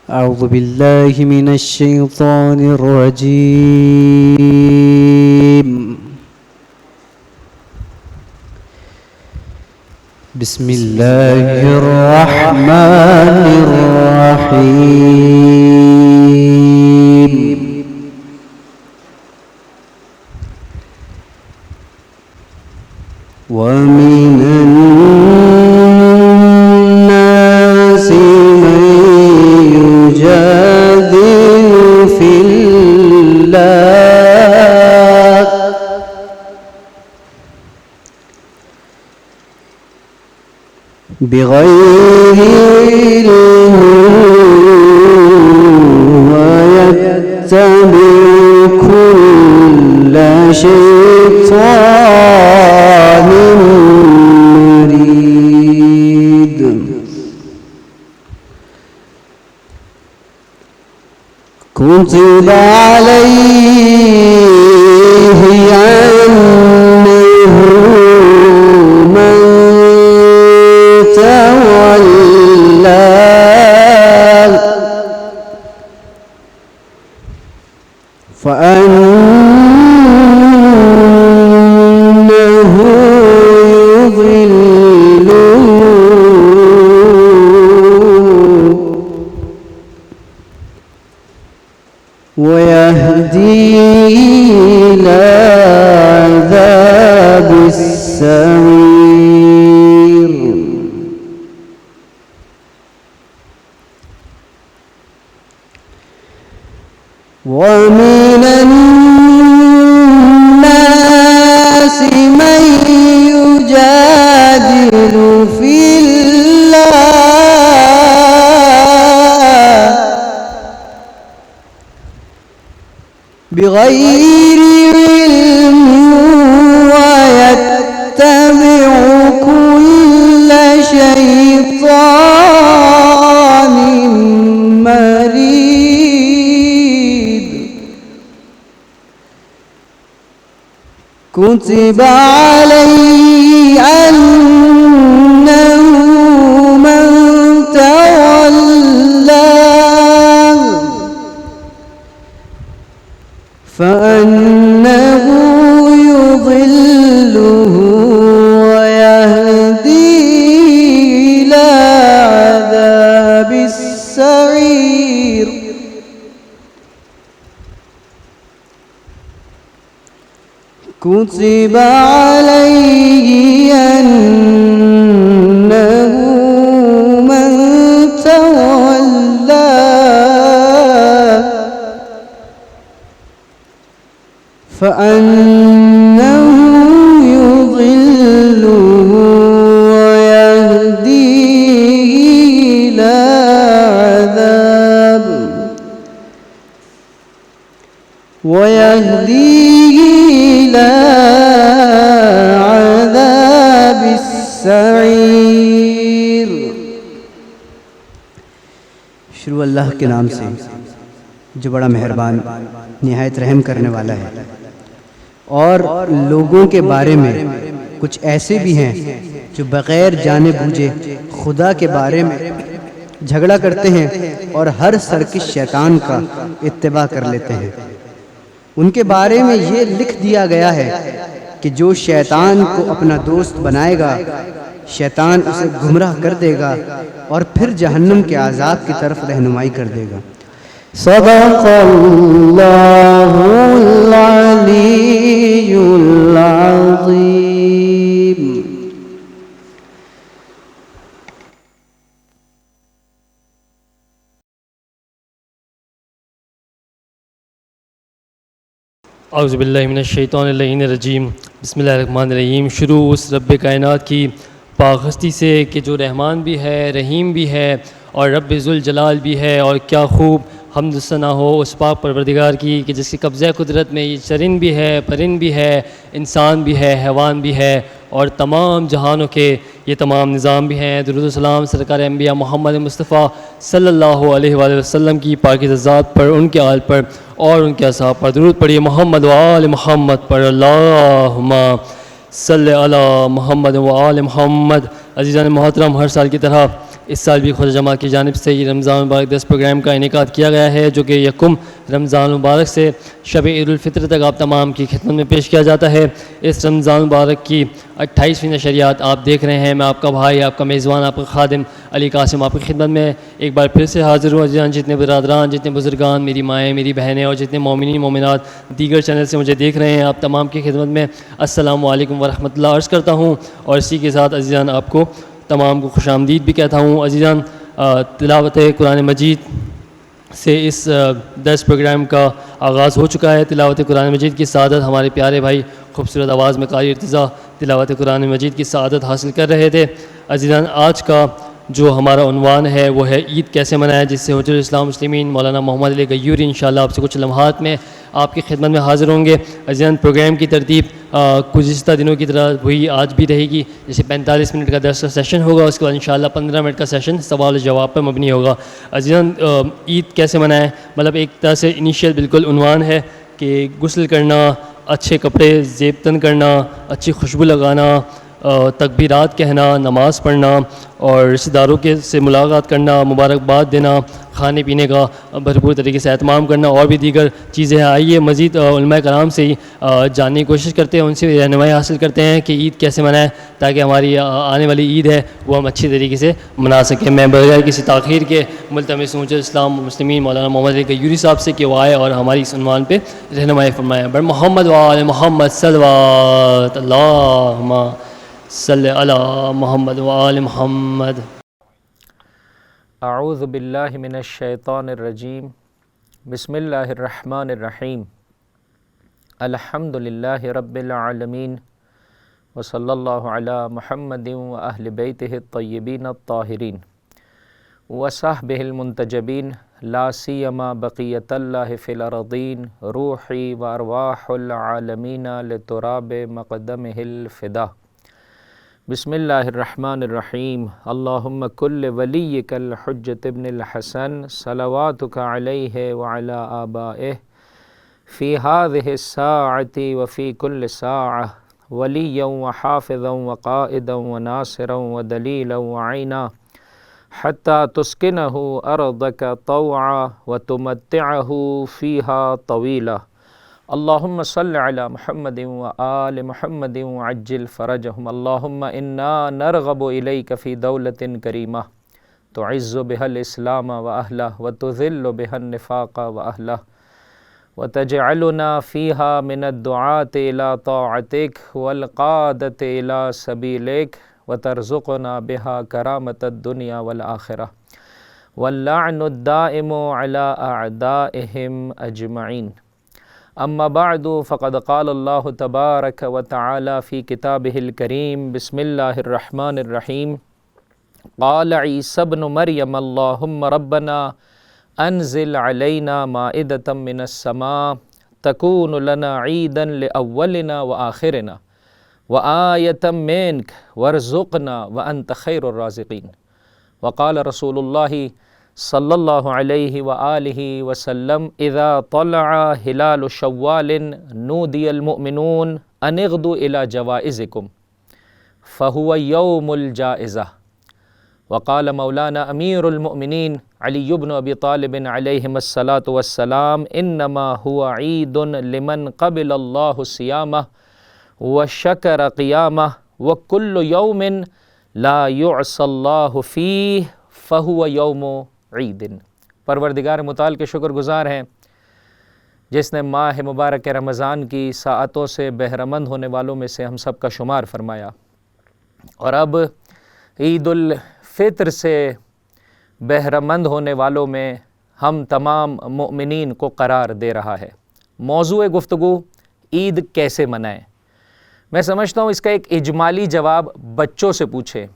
أعوذ بالله من الشيطان الرجيم. بسم الله الرحمن الرحيم. ومن الناس من يجادل في الله بغير علم ويتبع كل شيطان مريد. كتب عليه أنه من تولاه فأنه يضله ويهديه إلى عذاب السعير. ومن الناس من يجادل في الله بغير علم ويتبع كل شيطان مريد. كتب عليه أنه من تولاه فأنه يضله ويهديه إلى عذاب السعير. كتب عليه أنه من تولاه فأنه يضله ويهديه إلى عذاب السعير. شروع اللہ کے نام سے جو بڑا مہربان نہایت رحم کرنے والا ہے. اور لوگوں کے بارے میں کچھ ایسے بھی ہیں جو بغیر جانے بوجھے خدا کے بارے میں جھگڑا کرتے ہیں اور ہر سرکش شیطان کا اتباع کر لیتے ہیں. ان کے بارے میں یہ لکھ دیا گیا ہے کہ جو شیطان کو اپنا دوست بنائے گا شیطان اسے گمراہ کر دے گا اور پھر جہنم کے عذاب کی طرف رہنمائی کر دے گا. صدق اللہ العلی العظیم. اعوذ باللہ من الشیطان اللعین الرجیم. بسم اللہ الرحمن الرحیم. شروع اس رب کائنات کی پاک ہستی سے کہ جو رحمان بھی ہے، رحیم بھی ہے اور رب ذوالجلال بھی ہے. اور کیا خوب حمد ثنا ہو اس پاک پروردگار کی کہ جس کے قبضہ قدرت میں یہ چرند بھی ہے، پرند بھی ہے، انسان بھی ہے، حیوان بھی ہے اور تمام جہانوں کے یہ تمام نظام بھی ہیں. درود و سلام سرکار انبیاء محمد مصطفیٰ صلی اللہ علیہ وآلہ وسلم کی پاکیزہ ذات پر، ان کے آل پر اور ان کے اصحاب پر درود پڑھیے. محمد و آل محمد پر اللہم صلی علی محمد و آل محمد. عزیزان محترم، ہر سال کی طرح اس سال بھی خدا جماعت کی جانب سے یہ رمضان مبارک 10 پروگرام کا انعقاد کیا گیا ہے، جو کہ یکم رمضان مبارک سے شب عید الفطر تک آپ تمام کی خدمت میں پیش کیا جاتا ہے۔ اس رمضان مبارک کی 28ویں نشریات آپ دیکھ رہے ہیں۔ میں آپ کا بھائی، آپ کا میزبان، آپ کا خادم علی قاسم آپ کی خدمت میں ایک بار پھر سے حاضر ہوں۔ عزیزان، جتنے برادران، جتنے بزرگان، میری مائیں، میری بہنیں اور جتنے مومنین مومنات دیگر چینل سے مجھے دیکھ رہے ہیں، آپ تمام کی خدمت میں السلام علیکم ورحمۃ اللہ عرض کرتا ہوں، اور اسی کے ساتھ عزیزان آپ کو تمام کو خوش آمدید بھی کہتا ہوں۔ عزیزان، تلاوت قرآن مجید سے اس 10 پروگرام کا آغاز ہو چکا ہے۔ تلاوت قرآن مجید کی سعادت ہمارے پیارے بھائی خوبصورت آواز میں قاری ارتضیٰ تلاوت قرآن مجید کی سعادت حاصل کر رہے تھے۔ عزیزان، آج کا جو ہمارا عنوان ہے وہ ہے عید کیسے منائیں، جس سے حجت الاسلام مسلمین مولانا محمد علی غیوری انشاءاللہ آپ سے کچھ لمحات میں آپ کی خدمت میں حاضر ہوں گے۔ عزیزان، پروگرام کی ترتیب گزشتہ دنوں کی طرح وہی آج بھی رہے گی، جیسے 45 منٹ کا درس کا سیشن ہوگا، اس کے بعد انشاءاللہ 15 منٹ کا سیشن سوال و جواب پر مبنی ہوگا۔ عزیزان، عید کیسے منائیں، مطلب ایک طرح سے انیشیل بالکل عنوان ہے کہ غسل کرنا، اچھے کپڑے زیب تن کرنا، اچھی خوشبو لگانا، تکبیرات کہنا، نماز پڑھنا اور رشتہ داروں کے سے ملاقات کرنا، مبارکباد دینا، کھانے پینے کا بھرپور طریقے سے اہتمام کرنا اور بھی دیگر چیزیں ہیں۔ آئیے مزید علماء کرام سے ہی جاننے کی کوشش کرتے ہیں، ان سے رہنمائی حاصل کرتے ہیں کہ عید کیسے منائیں تاکہ ہماری آنے والی عید ہے وہ ہم اچھی طریقے سے منا سکیں۔ میں بغیر کسی تاخیر کے ملتمس ہوں اسلام مسلمین مولانا محمد علی غیوری صاحب سے کہ وہ آئے اور ہماری اس عنوان پہ رہنمائی فرمائیں۔ بر محمد وآل محمد صلوات اللہم صلی علی محمد وآل محمد۔ اعوذ باللہ من الشیطان الرجیم، بسم اللہ الرحمن الرحیم، الحمد للہ رب العالمین، وصلی اللہ علی محمد واہل بیتہ الطیبین الطاہرین وصحبہ المنتجبین، لا سیما بقیت اللہ فی الارضین، روحی وارواح العالمین لتراب مقدمہ الفدا۔ بسم اللہ الرحمن الرحیم، اللہم کل ولیک الحجۃ ابن الحسن صلواتک علیہ وعلی آبائہ فی ہذہ الساعۃ وفی کل ساعہ ولیا وحافظا وقائدا وناصرا ودلیلا وعینا حتی تسکنہ ارضک طوعا وتمتعہ فیہا طویلا۔ اللہم صل علی محمد وآل محمد وعجل فرجہم۔ اللہم انا نرغب الیک فی دولت کریمہ تعز بها الاسلام واہلہ وتذل بها النفاق واہلہ وتجعلنا فیہا من الدعاة الى طاعتک والقادة الى سبیلک وترزقنا بها کرامة الدنیا والآخرہ واللعن الدائم على اعدائہم اجمعین۔ اما بعد فقد قال اللہ تبارک و تعالی فی کتابہ الکریم، بسم اللہ الرحمن الرحیم، قال عیسی ابن مریم اللہم ربنا انزل علینا مائدۃ من السماء تکون لنا عیدا لأولنا وآخرنا وآیۃ منک وارزقنا وانت خیر الرازقین۔ وقال رسول اللہ صلی اللہ علیہ وآلہ وسلم، اذا طلع ہلال شوال نودی المؤمنون ان اغدوا الى جوائزکم فہو یوم الجائزہ۔ وقال مولانا امیر المؤمنین علی بن ابی طالب علیہم الصلاۃ والسلام، انما هو عید لمن قبل اللہ صیامہ وشکر قیامہ وکل یوم لا یعصی اللہ فیہ فہو یوم عید۔ پروردگار متعال کے شکر گزار ہیں جس نے ماہ مبارک رمضان کی ساعتوں سے بہرمند ہونے والوں میں سے ہم سب کا شمار فرمایا، اور اب عید الفطر سے بہرمند ہونے والوں میں ہم تمام مؤمنین کو قرار دے رہا ہے۔ موضوع گفتگو عید کیسے منائیں۔ میں سمجھتا ہوں اس کا ایک اجمالی جواب بچوں سے پوچھیں،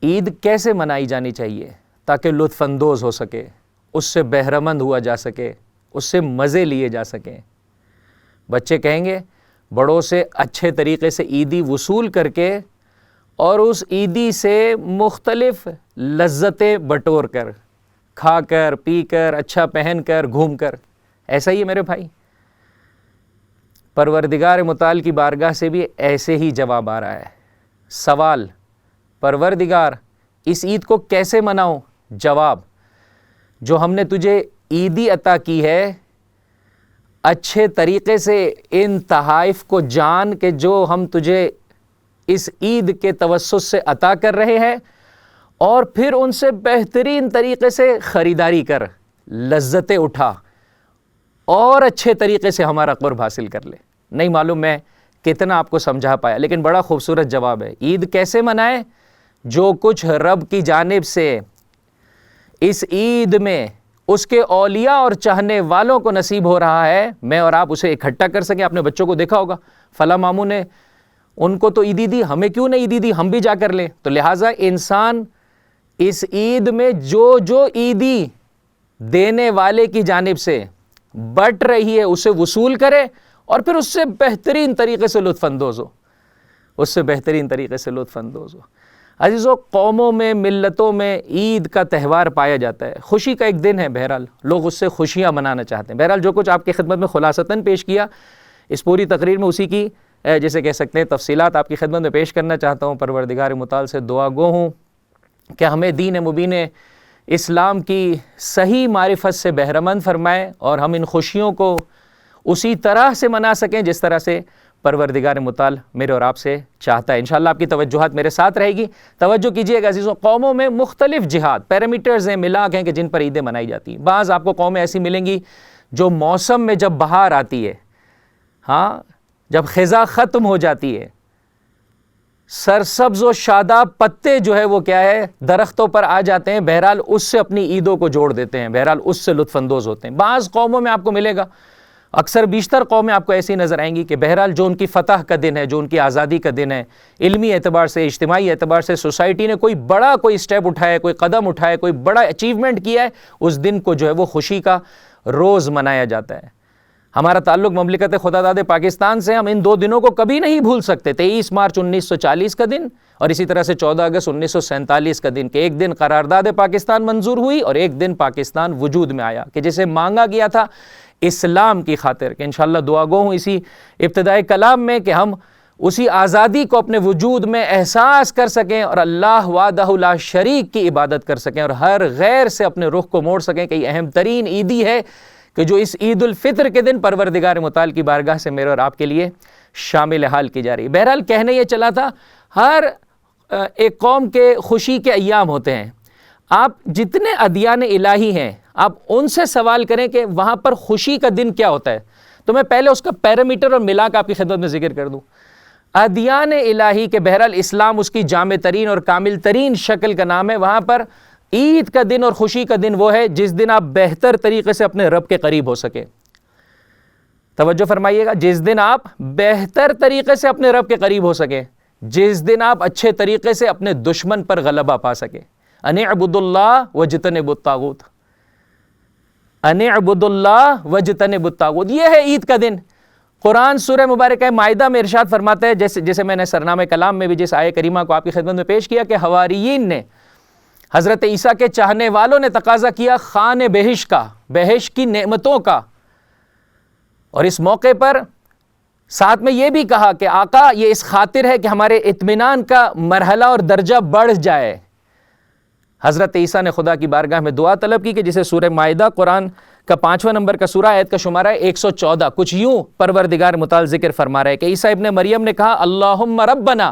عید کیسے منائی جانی چاہیے تاکہ لطف اندوز ہو سکے، اس سے بہرمند ہوا جا سکے، اس سے مزے لیے جا سکیں۔ بچے کہیں گے بڑوں سے اچھے طریقے سے عیدی وصول کر کے اور اس عیدی سے مختلف لذتیں بٹور کر، کھا کر، پی کر، اچھا پہن کر، گھوم کر۔ ایسا ہی ہے میرے بھائی، پروردگار متعال کی بارگاہ سے بھی ایسے ہی جواب آ رہا ہے۔ سوال، پروردگار اس عید کو کیسے مناؤں؟ جواب، جو ہم نے تجھے عیدی عطا کی ہے اچھے طریقے سے ان تحائف کو جان کہ جو ہم تجھے اس عید کے توسط سے عطا کر رہے ہیں، اور پھر ان سے بہترین طریقے سے خریداری کر، لذتیں اٹھا اور اچھے طریقے سے ہمارا قرب حاصل کر لے۔ نہیں معلوم میں کتنا آپ کو سمجھا پایا، لیکن بڑا خوبصورت جواب ہے۔ عید کیسے منائے؟ جو کچھ رب کی جانب سے اس عید میں اس کے اولیاء اور چاہنے والوں کو نصیب ہو رہا ہے، میں اور آپ اسے اکٹھا کر سکیں۔ آپ نے بچوں کو دیکھا ہوگا، فلاں ماموں نے ان کو تو عیدی دی، ہمیں کیوں نہیں عیدی دی، ہم بھی جا کر لیں۔ تو لہٰذا انسان اس عید میں جو عیدی دینے والے کی جانب سے بٹ رہی ہے اسے وصول کرے، اور پھر اس سے بہترین طریقے سے لطف اندوز ہو، اس سے بہترین طریقے سے لطف اندوز ہو۔ عزیزو، قوموں میں، ملتوں میں عید کا تہوار پایا جاتا ہے، خوشی کا ایک دن ہے، بہرحال لوگ اس سے خوشیاں منانا چاہتے ہیں۔ بہرحال جو کچھ آپ کی خدمت میں خلاصتاً پیش کیا، اس پوری تقریر میں اسی کی جیسے کہہ سکتے ہیں تفصیلات آپ کی خدمت میں پیش کرنا چاہتا ہوں۔ پروردگار متعال سے دعا گو ہوں کہ ہمیں دین مبین اسلام کی صحیح معرفت سے بہرمند فرمائے، اور ہم ان خوشیوں کو اسی طرح سے منا سکیں جس طرح سے پروردگار متعال میرے اور آپ سے چاہتا ہے۔ انشاءاللہ آپ کی توجہات میرے ساتھ رہے گی۔ توجہ کیجئے گا عزیزوں، قوموں میں مختلف جہاد، پیرامیٹرز ہیں، ملاک ہیں کہ جن پر عیدیں منائی جاتی ہیں۔ بعض آپ کو قومیں ایسی ملیں گی جو موسم میں جب بہار آتی ہے، ہاں جب خزاں ختم ہو جاتی ہے، سرسبز و شاداب پتے جو ہے وہ کیا ہے درختوں پر آ جاتے ہیں، بہرحال اس سے اپنی عیدوں کو جوڑ دیتے ہیں، بہرحال اس سے لطف اندوز ہوتے ہیں۔ بعض قوموں میں آپ کو ملے گا، اکثر بیشتر قومیں آپ کو ایسی نظر آئیں گی کہ بہرحال جو ان کی فتح کا دن ہے، جو ان کی آزادی کا دن ہے، علمی اعتبار سے، اجتماعی اعتبار سے سوسائٹی نے کوئی اسٹیپ اٹھایا ہے، کوئی قدم اٹھایا ہے، کوئی بڑا اچیومنٹ کیا ہے، اس دن کو جو ہے وہ خوشی کا روز منایا جاتا ہے۔ ہمارا تعلق مملکت خدا داد پاکستان سے، ہم ان دو دنوں کو کبھی نہیں بھول سکتے۔ 23 مارچ 1940 کا دن، اور اسی طرح سے 14 اگست 1947 کا دن، کہ ایک دن قرارداد پاکستان منظور ہوئی اور ایک دن پاکستان وجود میں آیا، کہ جسے مانگا گیا تھا اسلام کی خاطر۔ کہ انشاءاللہ دعا گو ہوں اسی ابتدائی کلام میں کہ ہم اسی آزادی کو اپنے وجود میں احساس کر سکیں، اور اللہ وحدہ لا شریک کی عبادت کر سکیں، اور ہر غیر سے اپنے رخ کو موڑ سکیں، کہ یہ اہم ترین عیدی ہے کہ جو اس عید الفطر کے دن پروردگار متعال کی بارگاہ سے میرے اور آپ کے لیے شامل حال کی جا رہی ہے۔ بہرحال کہنے یہ چلا تھا، ہر ایک قوم کے خوشی کے ایام ہوتے ہیں۔ آپ جتنے ادیان الہی ہیں آپ ان سے سوال کریں کہ وہاں پر خوشی کا دن کیا ہوتا ہے، تو میں پہلے اس کا پیرامیٹر اور ملاک آپ کی خدمت میں ذکر کر دوں۔ ادیان الہی کے بہرحال اسلام اس کی جامع ترین اور کامل ترین شکل کا نام ہے، وہاں پر عید کا دن اور خوشی کا دن وہ ہے جس دن آپ بہتر طریقے سے اپنے رب کے قریب ہو سکیں۔ توجہ فرمائیے گا، جس دن آپ بہتر طریقے سے اپنے رب کے قریب ہو سکیں، جس دن آپ اچھے طریقے سے اپنے دشمن پر غلبہ پا سکیں۔ ان اعبدوا اللہ واجتنبوا الطاغوت، ان اعبدوا اللہ واجتنبوا الطاغوت، یہ ہے عید کا دن۔ قرآن سورہ مبارکہ مائدہ میں ارشاد فرماتا ہے، جیسے میں نے سرنامہ کلام میں بھی جس آیہ کریمہ کو آپ کی خدمت میں پیش کیا، کہ حواریین نے حضرت عیسیٰ کے چاہنے والوں نے تقاضا کیا خوان بہشت کا، بہشت کی نعمتوں کا، اور اس موقع پر ساتھ میں یہ بھی کہا کہ آقا یہ اس خاطر ہے کہ ہمارے اطمینان کا مرحلہ اور درجہ بڑھ جائے۔ حضرت عیسیٰ نے خدا کی بارگاہ میں دعا طلب کی، کہ جسے سورہ مائدہ قرآن کا 5واں نمبر کا سورہ، آیت کا شمارہ ہے 114۔ کچھ یوں پروردگار متعال ذکر فرما رہا ہے کہ عیسیٰ ابن مریم نے کہا اللہم ربنا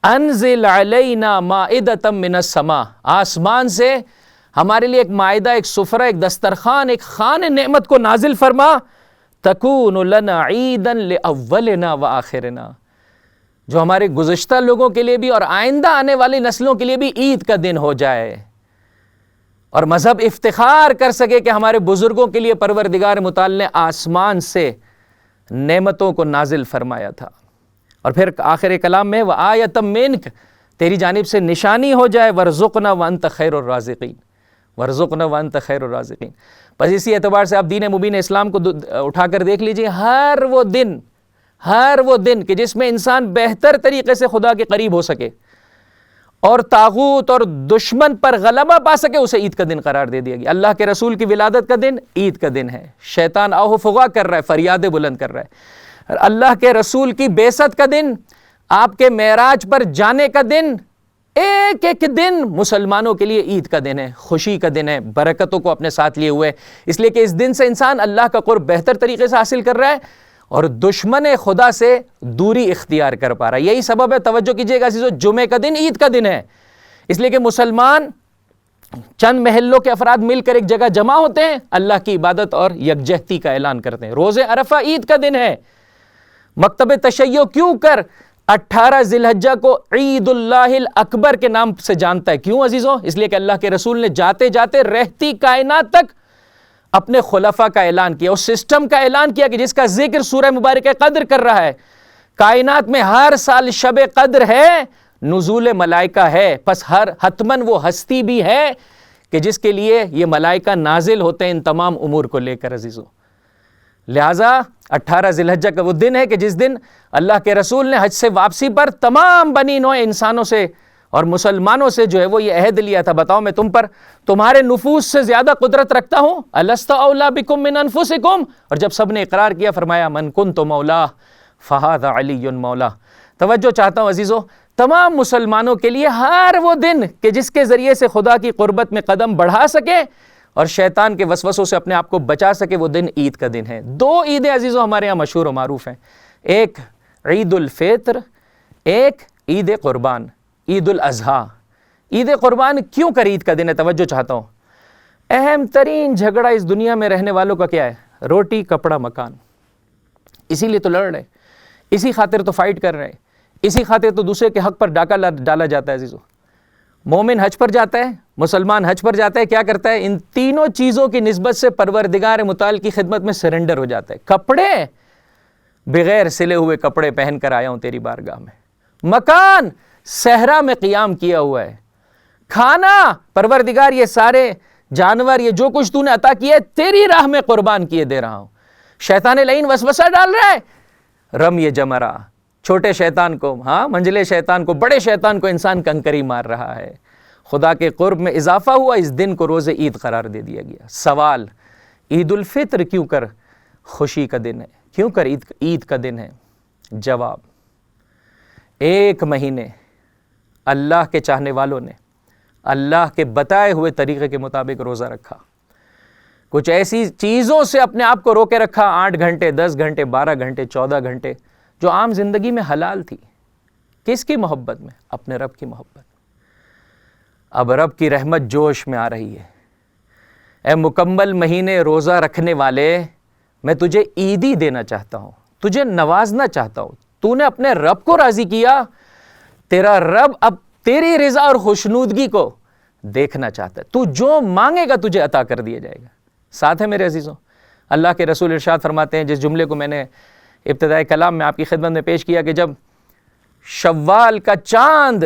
انزل علینا مائدۃ من السماء، آسمان سے ہمارے لیے ایک مائدہ، ایک سفرہ، ایک دسترخوان، ایک خوان نعمت کو نازل فرما، تکون لنا عیدا لاولنا وآخرنا، جو ہمارے گزشتہ لوگوں کے لیے بھی اور آئندہ آنے والی نسلوں کے لیے بھی عید کا دن ہو جائے، اور مذہب افتخار کر سکے کہ ہمارے بزرگوں کے لیے پروردگار متعال نے آسمان سے نعمتوں کو نازل فرمایا تھا۔ اور پھر آخر کلام میں وآیۃ منک، تیری جانب سے نشانی ہو جائے، وارزقنا وانت خیر الرازقین، وارزقنا وانت خیر الرازقین۔ بس اسی اعتبار سے آپ دین مبین اسلام کو اٹھا کر دیکھ لیجئے، ہر وہ دن کہ جس میں انسان بہتر طریقے سے خدا کے قریب ہو سکے اور طاغوت اور دشمن پر غلبہ پا سکے، اسے عید کا دن قرار دے دیا گیا۔ اللہ کے رسول کی ولادت کا دن عید کا دن ہے، شیطان آہ و فغاں کر رہا ہے، فریادیں بلند کر رہا ہے۔ اللہ کے رسول کی بعثت کا دن، آپ کے معراج پر جانے کا دن ایک ایک دن مسلمانوں کے لیے عید کا دن ہے، خوشی کا دن ہے، برکتوں کو اپنے ساتھ لیے ہوئے، اس لیے کہ اس دن سے انسان اللہ کا قرب بہتر طریقے سے حاصل کر رہا ہے اور دشمن خدا سے دوری اختیار کر پا رہا ہے۔ یہی سبب ہے، توجہ کیجئے گا عزیزو، جمعے کا دن عید کا دن ہے، اس لیے کہ مسلمان چند محلوں کے افراد مل کر ایک جگہ جمع ہوتے ہیں، اللہ کی عبادت اور یکجہتی کا اعلان کرتے ہیں۔ روز عرفہ عید کا دن ہے۔ مکتب تشیع کیوں کر 18 ذی الحجہ کو عید اللہ الاکبر کے نام سے جانتا ہے؟ کیوں عزیزوں؟ اس لیے کہ اللہ کے رسول نے جاتے جاتے رہتی کائنات تک اپنے خلفاء کا اعلان کیا، اس سسٹم کا اعلان کیا کہ جس کا ذکر سورہ مبارکہ قدر کر رہا ہے۔ کائنات میں ہر سال شب قدر ہے، نزول ملائکہ ہے، پس ہر حتماً وہ ہستی بھی ہے کہ جس کے لیے یہ ملائکہ نازل ہوتے ہیں ان تمام امور کو لے کر عزیزوں۔ لہٰذا 18 ذی الحجہ کا وہ دن ہے کہ جس دن اللہ کے رسول نے حج سے واپسی پر تمام بنی نوع انسانوں سے اور مسلمانوں سے جو ہے وہ یہ عہد لیا تھا، بتاؤ میں تم پر تمہارے نفوس سے زیادہ قدرت رکھتا ہوں، الست اولیٰ بکم من انفسکم، اور جب سب نے اقرار کیا فرمایا من کنت مولا فہذا علی مولا۔ توجہ چاہتا ہوں عزیزو، تمام مسلمانوں کے لیے ہر وہ دن کہ جس کے ذریعے سے خدا کی قربت میں قدم بڑھا سکے اور شیطان کے وسوسوں سے اپنے آپ کو بچا سکے، وہ دن عید کا دن ہے۔ دو عیدیں عزیزو ہمارے یہاں مشہور و معروف ہیں، ایک عید الفطر، ایک عید قربان، عید الاضحیٰ۔ عید قربان کیوں کر عید کا دن ہے؟ توجہ چاہتا ہوں، اہم ترین جھگڑا اس دنیا میں رہنے والوں کا کیا ہے؟ روٹی کپڑا مکان۔ اسی لیے تو لڑ رہے، اسی خاطر تو فائٹ کر رہے، اسی خاطر تو دوسرے کے حق پر ڈاکہ ڈالا جاتا ہے عزیزو۔ مومن حج پر جاتا ہے، مسلمان حج پر جاتا ہے، کیا کرتا ہے؟ ان تینوں چیزوں کی نسبت سے پروردگار متعال کی خدمت میں سرنڈر ہو جاتا ہے۔ کپڑے، بغیر سلے ہوئے کپڑے پہن کر آیا ہوں تیری بارگاہ میں۔ مکان، صحرا میں قیام کیا ہوا ہے۔ کھانا، پروردگار یہ سارے جانور، یہ جو کچھ تو نے عطا کیا ہے تیری راہ میں قربان کیے دے رہا ہوں۔ شیطان لعین وسوسہ ڈال رہا ہے، رمی جمرہ، چھوٹے شیطان کو، منجلے شیطان کو، بڑے شیطان کو انسان کنکری مار رہا ہے۔ خدا کے قرب میں اضافہ ہوا، اس دن کو روز عید قرار دے دیا گیا۔ سوال، عید الفطر کیوں کر خوشی کا دن ہے؟ کیوں کر عید کا دن ہے؟ جواب، ایک مہینے اللہ کے چاہنے والوں نے اللہ کے بتائے ہوئے طریقے کے مطابق روزہ رکھا، کچھ ایسی چیزوں سے اپنے آپ کو روکے رکھا، 8 گھنٹے، 10 گھنٹے، 12 گھنٹے، 14 گھنٹے، جو عام زندگی میں حلال تھی۔ کس کی محبت میں؟ اپنے رب کی محبت۔ اب رب کی رحمت جوش میں آ رہی ہے۔ اے مکمل مہینے روزہ رکھنے والے، میں تجھے عیدی دینا چاہتا ہوں، تجھے نوازنا چاہتا ہوں۔ تو نے اپنے رب کو راضی کیا، تیرا رب اب تیری رضا اور خوشنودگی کو دیکھنا چاہتا ہے۔ تو جو مانگے گا تجھے عطا کر دیا جائے گا۔ ساتھ ہے میرے عزیزوں، اللہ کے رسول ارشاد فرماتے ہیں، جس جملے کو میں نے ابتدائی کلام میں آپ کی خدمت میں پیش کیا، کہ جب شوال کا چاند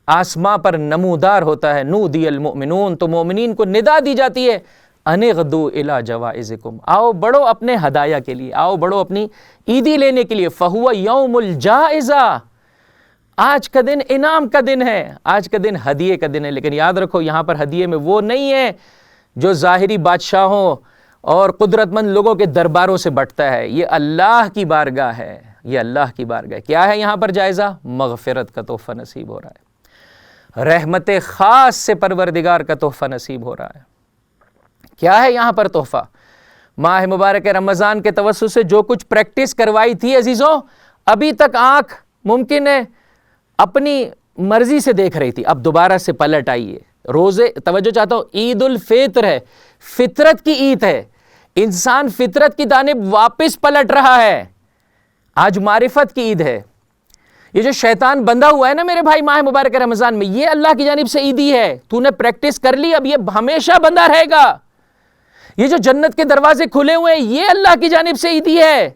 آسماں پر نمودار ہوتا ہے، نودی المؤمنون، تو مومنین کو ندا دی جاتی ہے، انغدو الی جوائزکم، آؤ بڑھو اپنے ہدایہ کے لیے، آؤ بڑھو اپنی عیدی لینے کے لیے، فہو یوم الجائزہ، آج کا دن انعام کا دن ہے، آج کا دن ہدیے کا دن ہے۔ لیکن یاد رکھو، یہاں پر ہدیے میں وہ نہیں ہے جو ظاہری بادشاہوں اور قدرت مند لوگوں کے درباروں سے بٹتا ہے، یہ اللہ کی بارگاہ ہے، یہ اللہ کی بارگاہ۔ کیا ہے یہاں پر جائزہ؟ مغفرت کا تحفہ نصیب ہو رہا ہے، رحمت خاص سے پروردگار کا تحفہ نصیب ہو رہا ہے۔ کیا ہے یہاں پر تحفہ؟ ماہ مبارک رمضان کے توسط سے جو کچھ پریکٹس کروائی تھی عزیزوں، ابھی تک آنکھ ممکن ہے اپنی مرضی سے دیکھ رہی تھی، اب دوبارہ سے پلٹ آئیے۔ روزے، توجہ چاہتا ہوں، عید الفطر ہے، فطرت کی عید ہے، انسان فطرت کی جانب واپس پلٹ رہا ہے۔ آج معرفت کی عید ہے۔ یہ جو شیطان بندھا ہوا ہے نا میرے بھائی ماہ مبارک رمضان میں، یہ اللہ کی جانب سے عیدی ہے۔ تو نے پریکٹس کر لی، اب یہ ہمیشہ بندھا رہے گا۔ یہ جو جنت کے دروازے کھلے ہوئے ہیں، یہ اللہ کی جانب سے عیدی ہے۔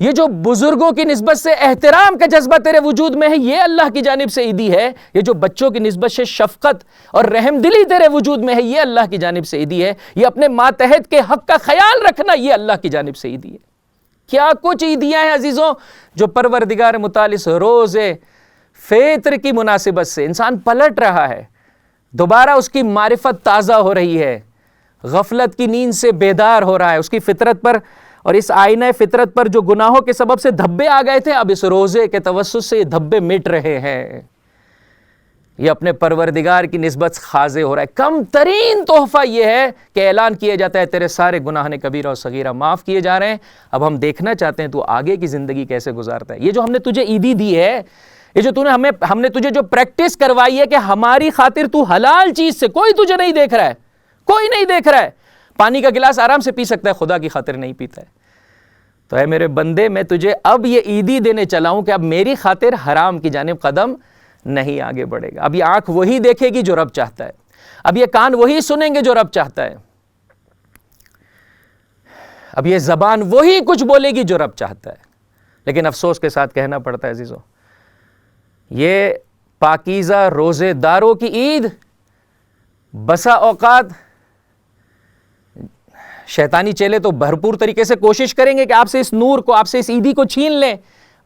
یہ جو بزرگوں کی نسبت سے احترام کا جذبہ تیرے وجود میں ہے، یہ اللہ کی جانب سے عیدی ہے۔ یہ جو بچوں کی نسبت سے شفقت اور رحم دلی تیرے وجود میں ہے، یہ اللہ کی جانب سے عیدی ہے۔ یہ اپنے ماتحت کے حق کا خیال رکھنا، یہ اللہ کی جانب سے عیدی ہے۔ کیا کچھ عیدیاں ہیں عزیزوں جو پروردگار متعال اس روز فطر کی مناسبت سے انسان پلٹ رہا ہے، دوبارہ اس کی معرفت تازہ ہو رہی ہے، غفلت کی نیند سے بیدار ہو رہا ہے، اس کی فطرت پر اور اس آئینہ فطرت پر جو گناہوں کے سبب سے دھبے آ گئے تھے، اب اس روزے کے توسط سے یہ دھبے مٹ رہے ہیں۔ یہ اپنے پروردگار کی نسبت خاضع ہو رہا ہے۔ کم ترین تحفہ یہ ہے کہ اعلان کیا جاتا ہے تیرے سارے گناہ کبیرہ و صغیرہ معاف کیے جا رہے ہیں، اب ہم دیکھنا چاہتے ہیں تو آگے کی زندگی کیسے گزارتا ہے۔ یہ جو ہم نے تجھے عیدی دی ہے، یہ جو ہم نے تجھے جو پریکٹس کروائی ہے کہ ہماری خاطر تو حلال چیز سے، کوئی تجھے نہیں دیکھ رہا ہے، کوئی نہیں دیکھ رہا ہے، پانی کا گلاس آرام سے پی سکتا ہے، خدا کی خاطر نہیں پیتا ہے، تو اے میرے بندے میں تجھے اب یہ عیدی دینے چلا ہوں کہ اب میری خاطر حرام کی جانب قدم نہیں آگے بڑھے گا۔ اب یہ آنکھ وہی دیکھے گی جو رب چاہتا ہے، اب یہ کان وہی سنیں گے جو رب چاہتا ہے، اب یہ زبان وہی کچھ بولے گی جو رب چاہتا ہے۔ لیکن افسوس کے ساتھ کہنا پڑتا ہے عزیزو، یہ پاکیزہ روزے داروں کی عید بسا اوقات شیطانی چیلے تو بھرپور طریقے سے کوشش کریں گے کہ آپ سے اس نور کو، آپ سے اس عیدی کو چھین لیں،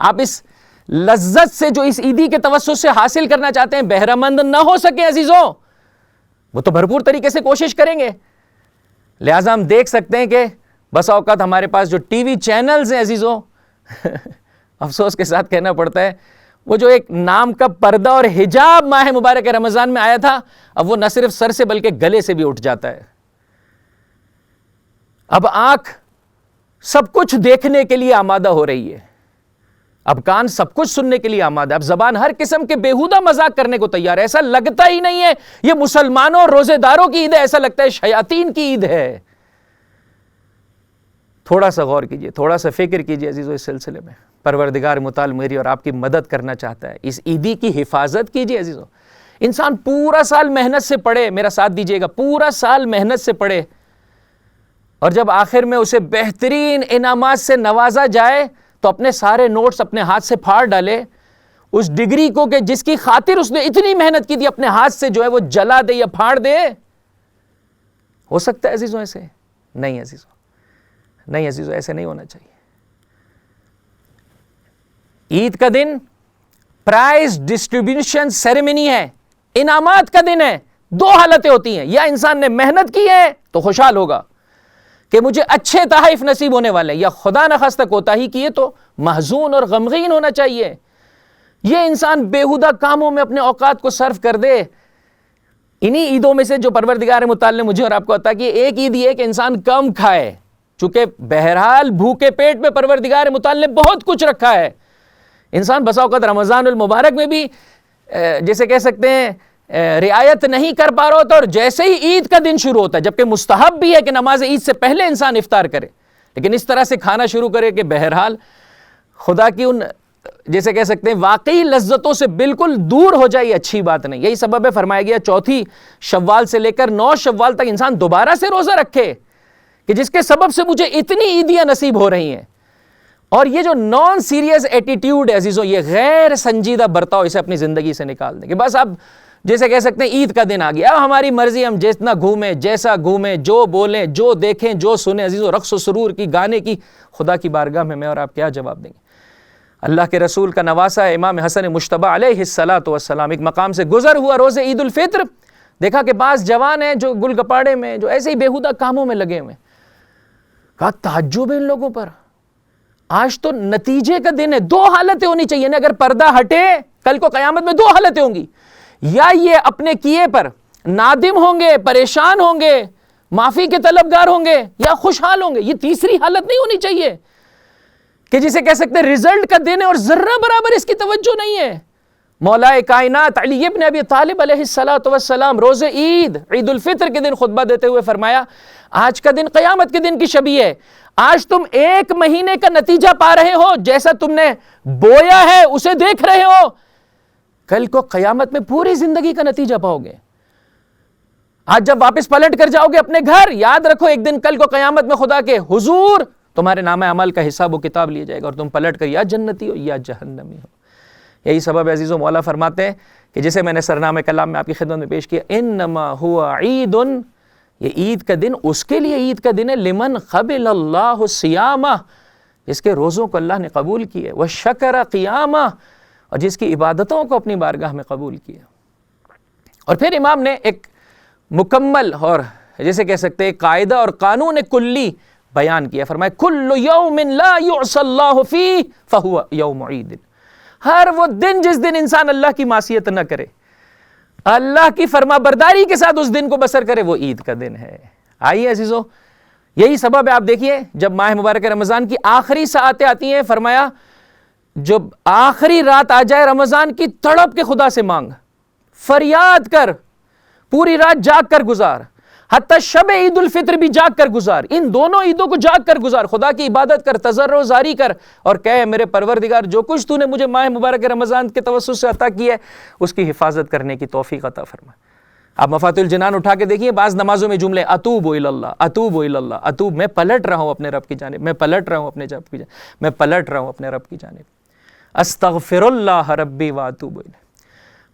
آپ اس لذت سے جو اس عیدی کے توسط سے حاصل کرنا چاہتے ہیں بہرہ مند نہ ہو سکیں عزیزوں، وہ تو بھرپور طریقے سے کوشش کریں گے۔ لہٰذا ہم دیکھ سکتے ہیں کہ بس اوقات ہمارے پاس جو ٹی وی چینلز ہیں عزیزوں افسوس کے ساتھ کہنا پڑتا ہے، وہ جو ایک نام کا پردہ اور حجاب ماہ مبارک رمضان میں آیا تھا، اب وہ نہ صرف سر سے بلکہ گلے سے بھی اٹھ جاتا ہے۔ اب آنکھ سب کچھ دیکھنے کے لیے آمادہ ہو رہی ہے، اب کان سب کچھ سننے کے لیے آمادہ ہے، اب زبان ہر قسم کے بیہودہ مذاق کرنے کو تیار ہے۔ ایسا لگتا ہی نہیں ہے یہ مسلمانوں اور روزے داروں کی عید ہے، ایسا لگتا ہے شیاطین کی عید ہے۔ تھوڑا سا غور کیجئے، تھوڑا سا فکر کیجئے عزیزو اس سلسلے میں۔ پروردگار متعال میری اور آپ کی مدد کرنا چاہتا ہے، اس عیدی کی حفاظت کیجئے عزیزو۔ انسان پورا سال محنت سے پڑھے، میرا ساتھ دیجئے گا، پورا سال محنت سے پڑھے، اور جب آخر میں اسے بہترین انعامات سے نوازا جائے تو اپنے سارے نوٹس اپنے ہاتھ سے پھاڑ ڈالے، اس ڈگری کو کہ جس کی خاطر اس نے اتنی محنت کی تھی اپنے ہاتھ سے جو ہے وہ جلا دے یا پھاڑ دے۔ ہو سکتا ہے عزیزوں ایسے؟ نہیں عزیزوں، نہیں عزیزوں، ایسے نہیں ہونا چاہیے۔ عید کا دن پرائز ڈسٹریبیوشن سیریمنی ہے، انعامات کا دن ہے۔ دو حالتیں ہوتی ہیں، یا انسان نے محنت کی ہے تو خوشحال ہوگا کہ مجھے اچھے تحائف نصیب ہونے والے ہیں، یا خدا نخواستہ کوتاہی کیے تو محزون اور غمگین ہونا چاہیے۔ یہ انسان بیہودہ کاموں میں اپنے اوقات کو صرف کر دے۔ انہی عیدوں میں سے جو پروردگار متعال نے مجھے اور آپ کو عطا کی، ایک عید یہ ہے کہ انسان کم کھائے، چونکہ بہرحال بھوکے پیٹ میں پروردگار متعال نے بہت کچھ رکھا ہے۔ انسان بسا اوقات رمضان المبارک میں بھی جیسے کہہ سکتے ہیں رعایت نہیں کر پا رہا ہوتا، اور جیسے ہی عید کا دن شروع ہوتا ہے، جبکہ مستحب بھی ہے کہ نماز عید سے پہلے انسان افطار کرے، لیکن اس طرح سے کھانا شروع کرے کہ بہرحال خدا کی ان جیسے کہہ سکتے ہیں واقعی لذتوں سے بالکل دور ہو جائے، یہ اچھی بات نہیں۔ یہی سبب ہے فرمایا گیا 4 شوال سے لے کر 9 شوال تک انسان دوبارہ سے روزہ رکھے، کہ جس کے سبب سے مجھے اتنی عیدیاں نصیب ہو رہی ہیں۔ اور یہ جو نان سیریس ایٹیٹیوڈ ہے عزیزوں، یہ غیر سنجیدہ برتاؤ، اسے اپنی زندگی سے نکال دیں کہ بس اب جیسے کہہ سکتے ہیں عید کا دن آ گیا، اب ہماری مرضی، ہم جتنا گھومیں، جیسا گھومیں، جو بولیں، جو دیکھیں، جو سنیں عزیزوں، رقص و سرور کی، گانے کی، خدا کی بارگاہ میں اور آپ کیا جواب دیں گے؟ اللہ کے رسول کا نواسا امام حسن مجتبی علیہ السلام ایک مقام سے گزر ہوا روز عید الفطر، دیکھا کہ بعض جوان ہیں جو گل گپاڑے میں، جو ایسے ہی بیہودہ کاموں میں لگے ہوئے، کہا تعجب ہے ان لوگوں پر، آج تو نتیجے کا دن ہے، 2 حالتیں ہونی چاہیے نا، اگر پردہ ہٹے کل کو قیامت میں 2 حالتیں ہوں گی، یا یہ اپنے کیے پر نادم ہوں گے، پریشان ہوں گے، معافی کے طلبگار ہوں گے، یا خوشحال ہوں گے۔ یہ تیسری حالت نہیں ہونی چاہیے کہ جسے کہہ سکتے ہیں رزلٹ کا دن ہے اور ذرہ برابر اس کی توجہ نہیں ہے۔ مولا کائنات علی ابن ابی طالب علیہ السلام روز عید الفطر کے دن خطبہ دیتے ہوئے فرمایا، آج کا دن قیامت کے دن کی شبیہ ہے، آج تم 1 مہینے کا نتیجہ پا رہے ہو، جیسا تم نے بویا ہے اسے دیکھ رہے ہو، کل کو قیامت میں پوری زندگی کا نتیجہ پاؤ گے۔ آج جب واپس پلٹ کر جاؤ گے اپنے گھر، یاد رکھو ایک دن کل کو قیامت میں خدا کے حضور تمہارے نامہ عمل کا حساب و کتاب لیا جائے گا، اور تم پلٹ کر یا جنتی ہو یا جہنمی ہو۔ یہی سبب ہے عزیزو، مولا فرماتے ہیں کہ جسے میں نے سرنامہ کلام میں آپ کی خدمت میں پیش کیا، انما ہوا عید، یہ عید کا دن اس کے لیے عید کا دن ہے، لمن قبل اللہ صیامہ، جس کے روزوں کو اللہ نے قبول کیے، وشکر قیامہ، اور جس کی عبادتوں کو اپنی بارگاہ میں قبول کیا۔ اور پھر امام نے ایک مکمل اور جیسے کہہ سکتے ہیں قاعدہ اور قانون کلی بیان کیا، فرمایا کل یوم لا یعصی اللہ فیہ فہو یوم عید، ہر وہ دن جس دن انسان اللہ کی معصیت نہ کرے، اللہ کی فرما برداری کے ساتھ اس دن کو بسر کرے، وہ عید کا دن ہے۔ آئیے عزیزو، یہی سبب ہے، آپ دیکھیے جب ماہ مبارک رمضان کی آخری ساعتیں آتی ہیں، فرمایا جب آخری رات آ جائے رمضان کی، تڑپ کے خدا سے مانگ، فریاد کر، پوری رات جاگ کر گزار، حتیٰ شب عید الفطر بھی جاگ کر گزار، ان دونوں عیدوں کو جاگ کر گزار، خدا کی عبادت کر، تضرع زاری کر، اور کہے میرے پروردگار جو کچھ تو نے مجھے ماہ مبارک رمضان کے توسط سے عطا کی ہے اس کی حفاظت کرنے کی توفیق عطا فرما۔ آپ مفاتیح الجنان اٹھا کے دیکھیے، بعض نمازوں میں جملے اتوب الی اللہ، اتوب الی اللہ، اتوب، میں پلٹ رہا ہوں اپنے رب کی جانب، میں پلٹ رہا ہوں اپنے رب کی جانب، میں پلٹ رہا ہوں اپنے رب کی جانب، استغفر اللہ ربی واتوب الیہ۔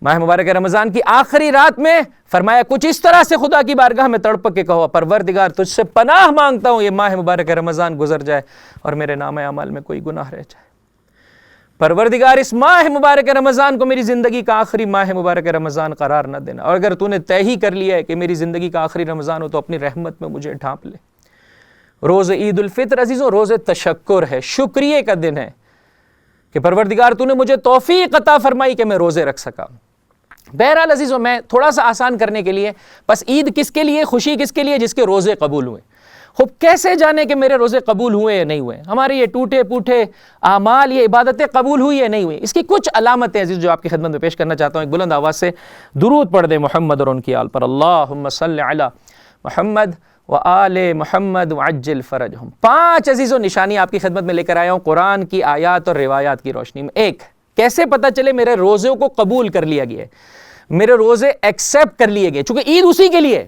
ماہ مبارک رمضان کی آخری رات میں فرمایا کچھ اس طرح سے خدا کی بارگاہ میں تڑپ کے کہو، پروردگار تجھ سے پناہ مانگتا ہوں یہ ماہ مبارک رمضان گزر جائے اور میرے نام اعمال میں کوئی گناہ رہ جائے۔ پروردگار اس ماہ مبارک رمضان کو میری زندگی کا آخری ماہ مبارک رمضان قرار نہ دینا، اور اگر تو نے طے ہی کر لیا ہے کہ میری زندگی کا آخری رمضان ہو تو اپنی رحمت میں مجھے ڈھانپ لے۔ روز عید الفطر عزیزوں روز تشکر ہے، شکریہ کا دن ہے کہ پروردگار تو نے مجھے توفیق عطا فرمائی کہ میں روزے رکھ سکا۔ بہرحال عزیزوں، میں تھوڑا سا آسان کرنے کے لیے، بس عید کس کے لیے، خوشی کس کے لیے؟ جس کے روزے قبول ہوئے۔ خوب کیسے جانے کہ میرے روزے قبول ہوئے یا نہیں ہوئے؟ ہمارے یہ ٹوٹے پوٹے اعمال، یہ عبادتیں قبول ہوئی یا نہیں ہوئی؟ اس کی کچھ علامتیں عزیز جو آپ کی خدمت میں پیش کرنا چاہتا ہوں۔ ایک بلند آواز سے درود پڑھ دیں محمد اور ان کی آل پر، اللہم صلی علی محمد وآل محمد وعجل فرجہم۔ 5 عزیزوں نشانی آپ کی خدمت میں لے کر آیا ہوں قرآن کی آیات اور روایات کی روشنی میں۔ ایک، کیسے پتہ چلے میرے روزوں کو قبول کر لیا گیا ہے، میرے روزے ایکسیپٹ کر لیے گئے، چونکہ عید اسی کے لیے،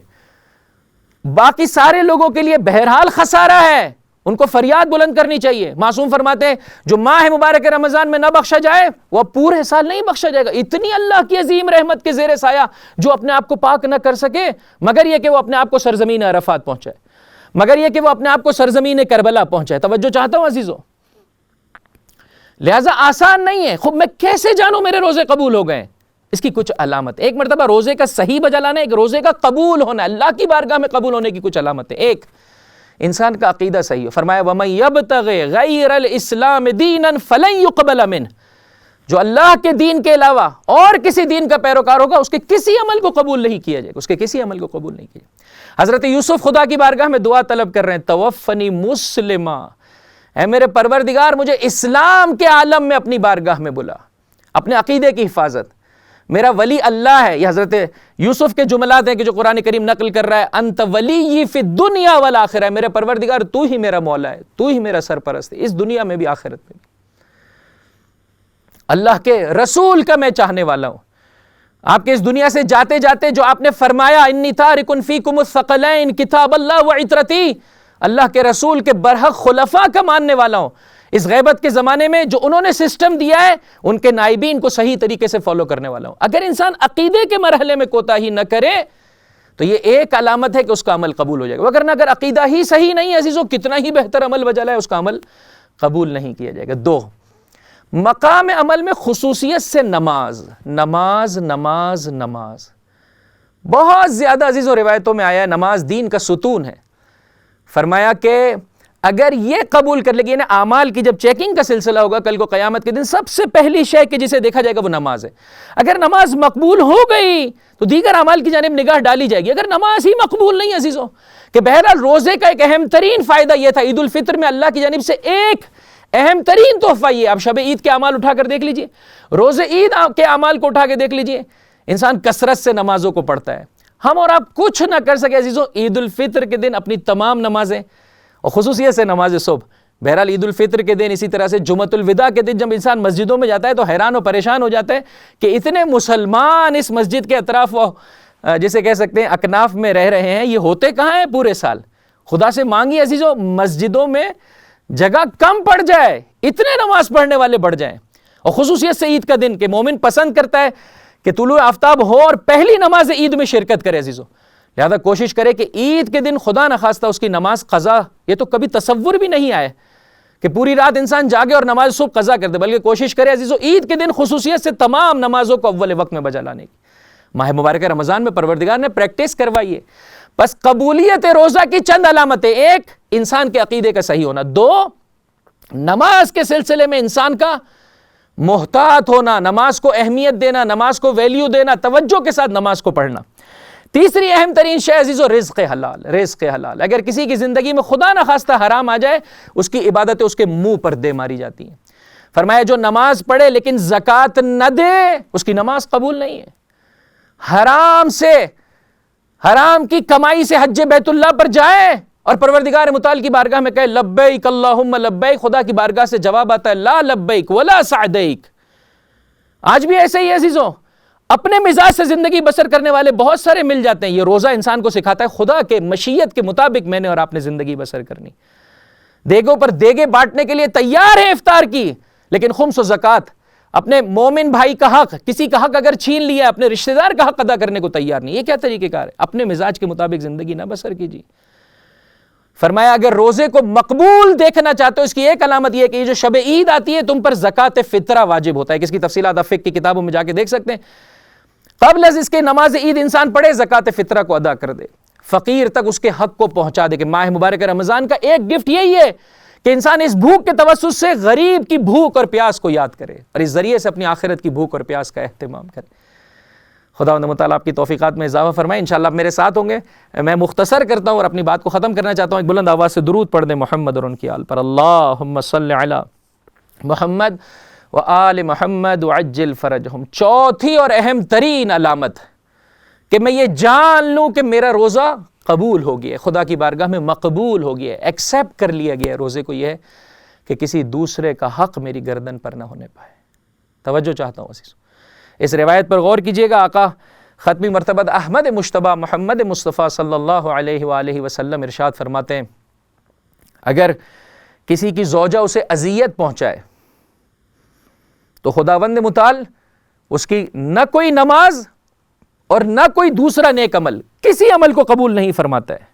باقی سارے لوگوں کے لیے بہرحال خسارہ ہے، ان کو فریاد بلند کرنی چاہیے۔ معصوم فرماتے ہیں جو ماہ مبارک رمضان میں نہ بخشا جائے وہ پورے سال نہیں بخشا جائے گا۔ اتنی اللہ کی عظیم رحمت کے زیر سایہ جو اپنے آپ کو پاک نہ کر سکے مگر یہ کہ وہ اپنے آپ کو سرزمین عرفات پہنچائے، مگر یہ کہ وہ اپنے آپ کو سرزمین کربلا پہنچائے۔ توجہ چاہتا ہوں عزیزوں، لہٰذا آسان نہیں ہے۔ خود میں کیسے جانوں میرے روزے قبول ہو گئے؟ اس کی کچھ علامت، ایک مرتبہ روزے کا صحیح بجا لانا، ایک روزے کا قبول ہونا، اللہ کی بارگاہ میں قبول ہونے کی کچھ علامتیں۔ ایک، انسان کا عقیدہ صحیح ہو۔ فرمایا وَمَن يَبْتَغِ غَيْرَ الْإِسْلَامِ دِينًا فَلَن يُقْبَلَ مِنْهُ، جو اللہ کے دین کے علاوہ اور کسی دین کا پیروکار ہوگا اس کے کسی عمل کو قبول نہیں کیا جائے گا، اس کے کسی عمل کو قبول نہیں کیا جائے گا۔ حضرت یوسف خدا کی بارگاہ میں دعا طلب کر رہے ہیں، توفنی مسلما، اے میرے پروردگار مجھے اسلام کے عالم میں اپنی بارگاہ میں بلا، اپنے عقیدے کی حفاظت، میرا ولی اللہ ہے۔ یہ حضرت یوسف کے جملات ہیں کہ جو قرآن کریم نقل کر رہا ہے، انت ولی فی الدنیا والآخرہ، میرے پروردگار تو ہی میرا مولا ہے، تو ہی میرا سرپرست ہے، اس دنیا میں بھی آخرت میں بھی۔ اللہ کے رسول کا میں چاہنے والا ہوں۔ آپ کے اس دنیا سے جاتے جاتے جو آپ نے فرمایا انی تارک فیکم الثقلین کتاب اللہ وعطرتی، اللہ کے رسول کے برحق خلفاء کا ماننے والا ہوں۔ اس غیبت کے زمانے میں جو انہوں نے سسٹم دیا ہے ان کے نائبین کو صحیح طریقے سے فالو کرنے والا ہوں۔ اگر انسان عقیدے کے مرحلے میں کوتاہی نہ کرے تو یہ ایک علامت ہے کہ اس کا عمل قبول ہو جائے گا، وگرنہ اگر عقیدہ ہی صحیح نہیں ہے عزیزوں، کتنا ہی بہتر عمل بجا لائے اس کا عمل قبول نہیں کیا جائے گا۔ 2، مقام عمل میں خصوصیت سے نماز نماز نماز نماز بہت زیادہ عزیزوں روایتوں میں آیا ہے نماز دین کا ستون ہے۔ فرمایا کہ اگر یہ قبول کر لے گی، یعنی اعمال کی جب چیکنگ کا سلسلہ ہوگا کل کو قیامت کے دن، سب سے پہلی شے کہ جسے دیکھا جائے گا وہ نماز ہے۔ اگر نماز مقبول ہو گئی تو دیگر اعمال کی جانب نگاہ ڈالی جائے گی۔ اگر نماز ہی مقبول نہیں عزیزوں، کہ بہرحال روزے کا ایک اہم ترین فائدہ یہ تھا، عید الفطر میں اللہ کی جانب سے ایک اہم ترین تحفہ یہ، آپ شب عید کے اعمال اٹھا کر دیکھ لیجئے، روزے عید کے اعمال کو اٹھا کے دیکھ لیجئے، انسان کثرت سے نمازوں کو پڑھتا ہے۔ ہم اور آپ کچھ نہ کر سکے عزیزوں، عید الفطر کے دن اپنی تمام نمازیں اور خصوصیت سے نماز صبح، بہرحال عید الفطر کے دن، اسی طرح سے جمعۃ الوداع کے دن جب انسان مسجدوں میں جاتا ہے تو حیران و پریشان ہو جاتا ہے کہ اتنے مسلمان اس مسجد کے اطراف و جسے کہہ سکتے ہیں اکناف میں رہ رہے ہیں، یہ ہوتے کہاں ہیں پورے سال؟ خدا سے مانگی عزیزوں مسجدوں میں جگہ کم پڑ جائے، اتنے نماز پڑھنے والے بڑھ جائیں۔ اور خصوصیت سے عید کا دن کہ مومن پسند کرتا ہے کہ طلوع آفتاب ہو اور پہلی نماز عید میں شرکت کرے عزیزوں، لہذا کوشش کرے کہ عید کے دن خدا نخواستہ اس کی نماز قضا، یہ تو کبھی تصور بھی نہیں آئے کہ پوری رات انسان جاگے اور نماز صبح قضا کر دے، بلکہ کوشش کرے عزیزوں عید کے دن خصوصیت سے تمام نمازوں کو اول وقت میں بجا لانے کی۔ ماہ مبارک رمضان میں پروردگار نے پریکٹس کروائی ہے۔ بس قبولیت روزہ کی چند علامتیں، ایک انسان کے عقیدے کا صحیح ہونا، 2 نماز کے سلسلے میں انسان کا محتاط ہونا، نماز کو اہمیت دینا، نماز کو ویلیو دینا، توجہ کے ساتھ نماز کو پڑھنا۔ تیسری اہم ترین شے عزیزو رزق حلال، رزق حلال۔ اگر کسی کی زندگی میں خدا نخواستہ حرام آ جائے، اس کی عبادتیں اس کے منہ پر دے ماری جاتی ہیں۔ فرمایا جو نماز پڑھے لیکن زکوٰۃ نہ دے، اس کی نماز قبول نہیں ہے۔ حرام سے، حرام کی کمائی سے حج بیت اللہ پر جائے اور پروردگار متعال کی بارگاہ میں کہے لبیک اللہم لبیک، خدا کی بارگاہ سے جواب آتا ہے لا لبیک ولا سعدیک۔ آج بھی ایسے ہی ہے عزیزوں، اپنے مزاج سے زندگی بسر کرنے والے بہت سارے مل جاتے ہیں۔ یہ روزہ انسان کو سکھاتا ہے خدا کے مشیت کے مطابق میں نے اور آپ نے زندگی بسر کرنی۔ دیگوں پر دیگے بانٹنے کے لیے تیار ہے افطار کی، لیکن خمس و زکوٰۃ، اپنے مومن بھائی کا حق، کسی کا حق اگر چھین لیا، اپنے رشتہ دار کا حق ادا کرنے کو تیار نہیں۔ یہ کیا طریقہ کار ہے؟ اپنے مزاج کے مطابق زندگی نہ بسر کیجیے۔ فرمایا اگر روزے کو مقبول دیکھنا چاہتے ہو، اس کی ایک علامت یہ ہے کہ یہ جو شب عید آتی ہے تم پر زکوٰۃ فطرہ واجب ہوتا ہے۔ اس کی تفصیلات آپ فقہ کی کتابوں میں جا کے دیکھ سکتے ہیں۔ قبل از اس کے نماز عید انسان پڑھے، زکوٰۃ فطرہ کو ادا کر دے، فقیر تک اس کے حق کو پہنچا دے۔ کہ ماہ مبارک رمضان کا ایک گفٹ یہی ہے کہ انسان اس بھوک کے توسط سے غریب کی بھوک اور پیاس کو یاد کرے اور اس ذریعے سے اپنی آخرت کی بھوک اور پیاس کا اہتمام کرے۔ خداوند متعال آپ کی توفیقات میں اضافہ فرمائے۔ انشاءاللہ آپ میرے ساتھ ہوں گے۔ میں مختصر کرتا ہوں اور اپنی بات کو ختم کرنا چاہتا ہوں۔ ایک بلند آواز سے درود پڑھ دیں محمد اور ان کی آل پر، اللہم صلی علی محمد و آل محمد وعجل فرجہم۔ چوتھی اور اہم ترین علامت کہ میں یہ جان لوں کہ میرا روزہ قبول ہو گیا ہے، خدا کی بارگاہ میں مقبول ہو گیا ہے، ایکسیپٹ کر لیا گیا ہے روزے کو، یہ ہے کہ کسی دوسرے کا حق میری گردن پر نہ ہونے پائے۔ توجہ چاہتا ہوں عزیزو، اس روایت پر غور کیجئے گا۔ آقا ختمی مرتبہ احمد مجتبیٰ محمد مصطفیٰ صلی اللہ علیہ وآلہ وسلم ارشاد فرماتے ہیں اگر کسی کی زوجہ اسے اذیت پہنچائے تو خداوند متعال اس کی نہ کوئی نماز اور نہ کوئی دوسرا نیک عمل، کسی عمل کو قبول نہیں فرماتا ہے،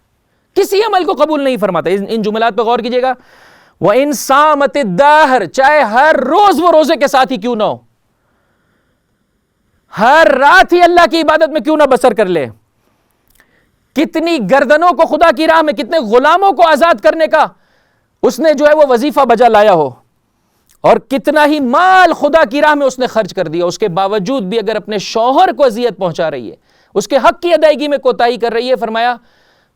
کسی عمل کو قبول نہیں فرماتا ہے۔ ان جملات پہ غور کیجئے گا۔ وَإِن صَامَتِ الدَّهْرَ، چاہے ہر روز وہ روزے کے ساتھ ہی کیوں نہ ہو، ہر رات ہی اللہ کی عبادت میں کیوں نہ بسر کر لے، کتنی گردنوں کو خدا کی راہ میں، کتنے غلاموں کو آزاد کرنے کا اس نے جو ہے وہ وظیفہ بجا لایا ہو، اور کتنا ہی مال خدا کی راہ میں اس نے خرچ کر دیا، اس کے باوجود بھی اگر اپنے شوہر کو اذیت پہنچا رہی ہے، اس کے حق کی ادائیگی میں کوتاہی کر رہی ہے، فرمایا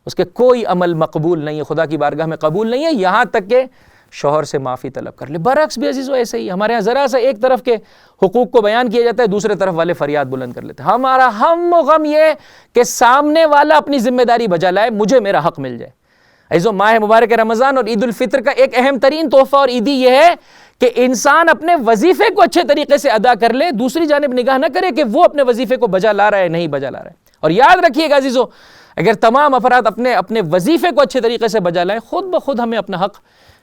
اس کے کوئی عمل مقبول نہیں ہے، خدا کی بارگاہ میں قبول نہیں ہے، یہاں تک کہ شوہر سے معافی طلب کر لے۔ برعکس بھی عزیزو ایسے ہی ہمارے ہاں ذرا سا ایک طرف کے حقوق کو بیان کیا جاتا ہے، دوسرے طرف والے فریاد بلند کر لیتے ہیں۔ ہمارا ہم و غم یہ کہ سامنے والا اپنی ذمہ داری بجا لائے، مجھے میرا حق مل جائے۔ عزیزو ماہ مبارک رمضان اور عید الفطر کا ایک اہم ترین تحفہ اور عیدی یہ ہے کہ انسان اپنے وظیفے کو اچھے طریقے سے ادا کر لے، دوسری جانب نگاہ نہ کرے کہ وہ اپنے وظیفے کو بجا لا رہا ہے نہیں بجا لا رہا ہے۔ اور یاد رکھیے گا عزیزو، اگر تمام افراد اپنے وظیفے کو اچھے طریقے سے بجا لائیں، خود بخود ہمیں اپنا حق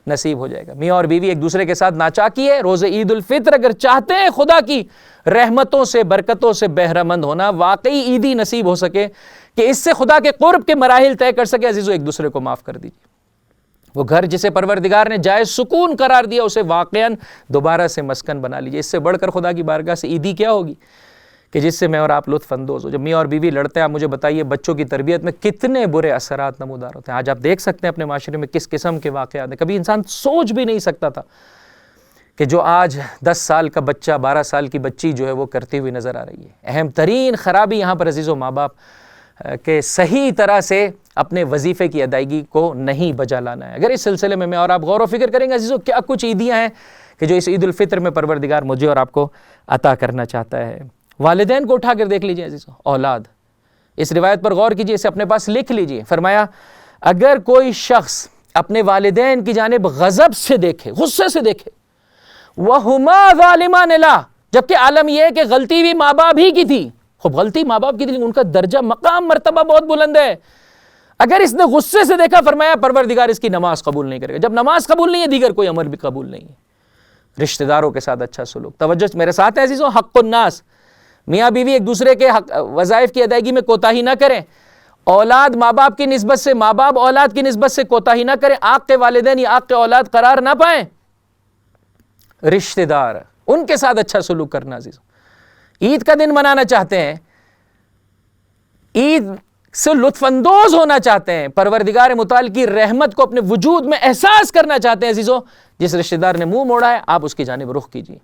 نصیب ہو جائے گا۔ میاں اور بیوی ایک دوسرے کے ساتھ ناچاکی ہے، روزے عید الفطر اگر چاہتے ہیں خدا کی رحمتوں سے برکتوں سے بہرہ مند ہونا، واقعی عیدی نصیب ہو سکے کہ اس سے خدا کے قرب کے مراحل طے کر سکے، عزیزو ایک دوسرے کو معاف کر دیجیے۔ وہ گھر جسے پروردگار نے جائے سکون قرار دیا، اسے واقعاً دوبارہ سے مسکن بنا لیجیے۔ اس سے بڑھ کر خدا کی بارگاہ سے عیدی کیا ہوگی کہ جس سے میں اور آپ لطف اندوز ہو۔ جب میاں اور بیوی لڑتے ہیں، آپ مجھے بتائیے بچوں کی تربیت میں کتنے برے اثرات نمودار ہوتے ہیں۔ آج آپ دیکھ سکتے ہیں اپنے معاشرے میں کس قسم کے واقعات ہیں، کبھی انسان سوچ بھی نہیں سکتا تھا کہ جو آج 10 سال کا بچہ 12 سال کی بچی جو ہے وہ کرتی ہوئی نظر آ رہی ہے۔ اہم ترین خرابی یہاں پر عزیزو ماں باپ کہ صحیح طرح سے اپنے وظیفے کی ادائیگی کو نہیں بجا لانا ہے۔ اگر اس سلسلے میں اور آپ غور و فکر کریں گے عزیزو، کیا کچھ عیدیاں ہیں کہ جو اس عید الفطر میں پروردگار مجھے اور آپ کو عطا کرنا چاہتا ہے۔ والدین کو اٹھا کر دیکھ لیجئے عزیزو، اولاد، اس روایت پر غور کیجئے، اسے اپنے پاس لکھ لیجئے۔ فرمایا اگر کوئی شخص اپنے والدین کی جانب غضب سے دیکھے، غصے سے دیکھے، وَهُمَا ظَالِمَانِ لَهُ، جبکہ عالم یہ ہے کہ غلطی بھی ماں باپ ہی کی تھی، خوب غلطی ماں باپ کی تھی لیکن ان کا درجہ مقام مرتبہ بہت بلند ہے، اگر اس نے غصے سے دیکھا، فرمایا پروردگار اس کی نماز قبول نہیں کرے گا۔ جب نماز قبول نہیں ہے، دیگر کوئی عمل بھی قبول نہیں ہے۔ رشتہ داروں کے ساتھ اچھا سلوک، توجہ میرے ساتھ ہے عزیزو، حق الناس، میاں بیوی ایک دوسرے کے وظائف کی ادائیگی میں کوتاہی نہ کریں، اولاد ماں باپ کی نسبت سے، ماں باپ اولاد کی نسبت سے کوتاہی نہ کریں، آق کے والدین یا آق کے اولاد قرار نہ پائیں، رشتہ دار ان کے ساتھ اچھا سلوک کرنا عزیزو۔ عید کا دن منانا چاہتے ہیں، عید سے لطف اندوز ہونا چاہتے ہیں، پروردگار متعال کی رحمت کو اپنے وجود میں احساس کرنا چاہتے ہیں عزیزو، جس رشتہ دار نے منہ موڑا ہے آپ اس کی جانب رخ کیجیے،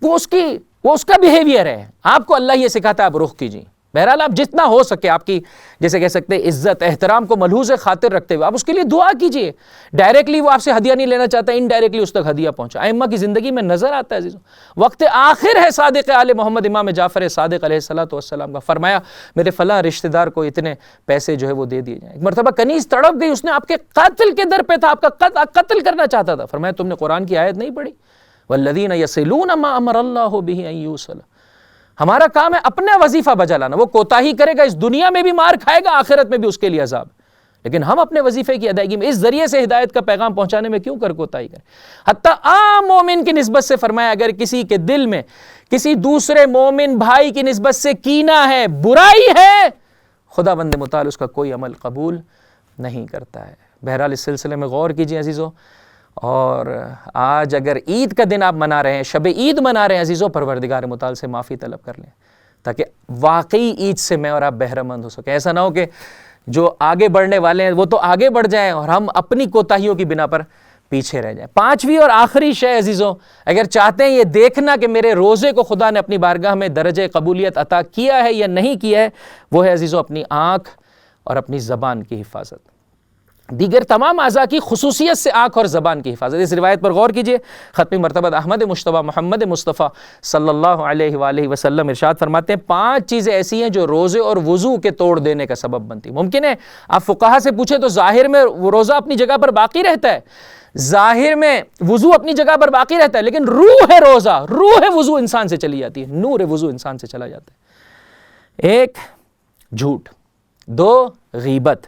وہ اس کا بیہیویئر ہے. آپ کو اللہ یہ سکھاتا ہے آپ رخ کیجیے. بہرحال آپ جتنا ہو سکے آپ کی جیسے کہہ سکتے ہیں عزت احترام کو ملحوظ خاطر رکھتے ہوئے آپ اس کے لیے دعا کیجیے. ڈائریکٹلی وہ آپ سے ہدیہ نہیں لینا چاہتا, انڈائریکٹلی اس تک ہدیہ پہنچا. ائمہ کی زندگی میں نظر آتا ہے عزیزوں. وقت آخر ہے صادق آل محمد امام جعفر صادق علیہ الصلوۃ والسلام کا, فرمایا میرے فلاں رشتہ دار کو اتنے پیسے جو ہے وہ دے دیے جائیں. ایک مرتبہ کنیز تڑپ گئی, اس نے آپ کے قاتل کے در پہ تھا, آپ کا قتل کرنا چاہتا تھا. فرمایا تم نے قرآن کی آیت نہیں پڑھی, والذین یصلون ما امر اللہ بہ ان یوصل. ہمارا کام ہے اپنا وظیفہ بجا لانا. وہ کوتاہی کرے گا اس دنیا میں بھی مار کھائے گا, آخرت میں بھی اس کے لیے عذاب. لیکن ہم اپنے وظیفے کی ادائیگی میں اس ذریعے سے ہدایت کا پیغام پہنچانے میں کیوں کوتاہی کریں. حتیٰ عام مومن کی نسبت سے فرمایا اگر کسی کے دل میں کسی دوسرے مومن بھائی کی نسبت سے کینہ ہے, برائی ہے, خدا بند متعال اس کا کوئی عمل قبول نہیں کرتا ہے. بہرحال اس سلسلے میں غور کیجیے عزیزو. اور آج اگر عید کا دن آپ منا رہے ہیں, شب عید منا رہے ہیں عزیزو, پروردگار متعال سے معافی طلب کر لیں تاکہ واقعی عید سے میں اور آپ بہرہ مند ہو سکیں. ایسا نہ ہو کہ جو آگے بڑھنے والے ہیں وہ تو آگے بڑھ جائیں اور ہم اپنی کوتاہیوں کی بنا پر پیچھے رہ جائیں. پانچویں اور آخری شے عزیزو, اگر چاہتے ہیں یہ دیکھنا کہ میرے روزے کو خدا نے اپنی بارگاہ میں درجہ قبولیت عطا کیا ہے یا نہیں کیا ہے, وہ ہے عزیزو اپنی آنکھ اور اپنی زبان کی حفاظت. دیگر تمام اعضاء کی خصوصیت سے آنکھ اور زبان کی حفاظت. اس روایت پر غور کیجئے. ختم مرتبہ احمد مجتبیٰ محمد مصطفیٰ صلی اللہ علیہ وآلہ وسلم ارشاد فرماتے ہیں 5 چیزیں ایسی ہیں جو روزے اور وضو کے توڑ دینے کا سبب بنتی. ممکن ہے آپ فقہا سے پوچھیں تو ظاہر میں وہ روزہ اپنی جگہ پر باقی رہتا ہے, ظاہر میں وضو اپنی جگہ پر باقی رہتا ہے, لیکن روح ہے روزہ, روح وضو انسان سے چلی جاتی ہے, نور وضو انسان سے چلا جاتا ہے. 1 جھوٹ, 2 غیبت,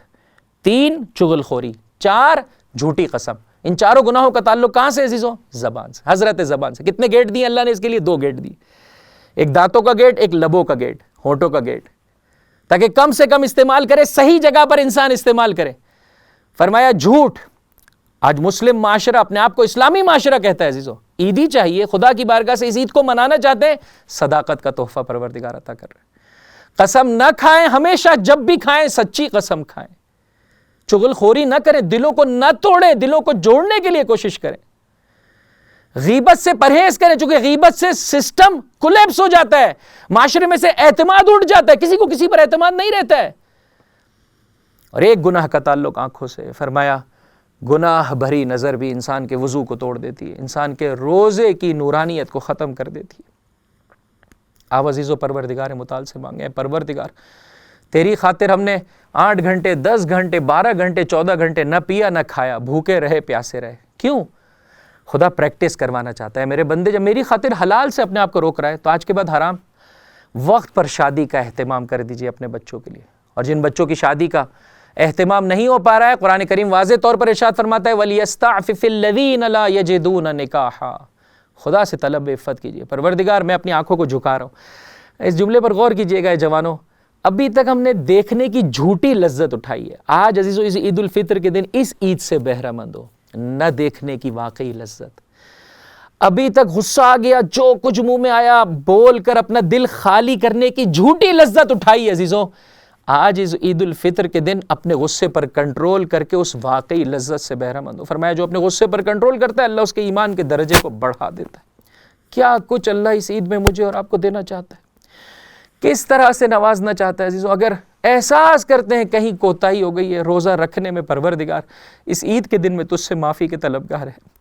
3 چغل خوری, 4 جھوٹی قسم. ان چاروں گناہوں کا تعلق کہاں سے عزیزو؟ زبان سے, حضرت زبان سے. کتنے گیٹ دیے اللہ نے اس کے لیے؟ 2 گیٹ دی. ایک دانتوں کا گیٹ, ایک لبوں کا گیٹ, ہونٹوں کا گیٹ, تاکہ کم سے کم استعمال کرے, صحیح جگہ پر انسان استعمال کرے. فرمایا جھوٹ. آج مسلم معاشرہ اپنے آپ کو اسلامی معاشرہ کہتا ہے عزیزو. عیدی چاہیے, خدا کی بارگاہ سے اس عید کو منانا چاہتے ہیں, صداقت کا تحفہ پروردگار عطا کر رہے ہیں. قسم نہ کھائیں, ہمیشہ جب بھی کھائیں سچی قسم کھائیں. چغل خوری نہ کریں, دلوں کو نہ توڑیں, دلوں کو جوڑنے کے لیے کوشش کریں. غیبت سے پرہیز کریں, چونکہ غیبت سے سسٹم کولیپس ہو جاتا ہے, معاشرے میں سے اعتماد اٹھ جاتا ہے, کسی کو کسی پر اعتماد نہیں رہتا ہے. اور ایک گناہ کا تعلق آنکھوں سے. فرمایا گناہ بھری نظر بھی انسان کے وضو کو توڑ دیتی ہے, انسان کے روزے کی نورانیت کو ختم کر دیتی ہے. آپ عزیزو پروردگار متعال سے مانگے, پروردگار تیری خاطر ہم نے 8 گھنٹے 10 گھنٹے 12 گھنٹے 14 گھنٹے نہ پیا نہ کھایا, بھوکے رہے پیاسے رہے. کیوں؟ خدا پریکٹس کروانا چاہتا ہے. میرے بندے جب میری خاطر حلال سے اپنے آپ کو روک رہا ہے تو آج کے بعد حرام. وقت پر شادی کا اہتمام کر دیجئے اپنے بچوں کے لیے. اور جن بچوں کی شادی کا اہتمام نہیں ہو پا رہا ہے, قرآن کریم واضح طور پر ارشاد فرماتا ہے وَلْيَسْتَعْفِفِ الَّذِينَ لَا يَجِدُونَ نِكَاحًا. خدا سے طلب عفت کیجئے. پروردگار میں اپنی آنکھوں کو جھکا رہا ہوں. اس جملے پر غور کیجئے گا جوانوں, ابھی تک ہم نے دیکھنے کی جھوٹی لذت اٹھائی ہے. آج عزیزو اس عید الفطر کے دن اس عید سے بہرہ مند ہو, نہ دیکھنے کی واقعی لذت. ابھی تک غصہ آ گیا, جو کچھ منہ میں آیا بول کر اپنا دل خالی کرنے کی جھوٹی لذت اٹھائی ہے عزیزو. آج اس عید الفطر کے دن اپنے غصے پر کنٹرول کر کے اس واقعی لذت سے بہرہ مند ہو. فرمایا جو اپنے غصے پر کنٹرول کرتا ہے اللہ اس کے ایمان کے درجے کو بڑھا دیتا ہے. کیا کچھ اللہ اس عید میں مجھے اور آپ کو دینا چاہتا ہے, کس طرح سے نوازنا چاہتا ہے عزیزو. اگر احساس کرتے ہیں کہیں کوتاہی ہو گئی ہے روزہ رکھنے میں, پروردگار اس عید کے دن میں تجھ سے معافی کے طلبگار ہے,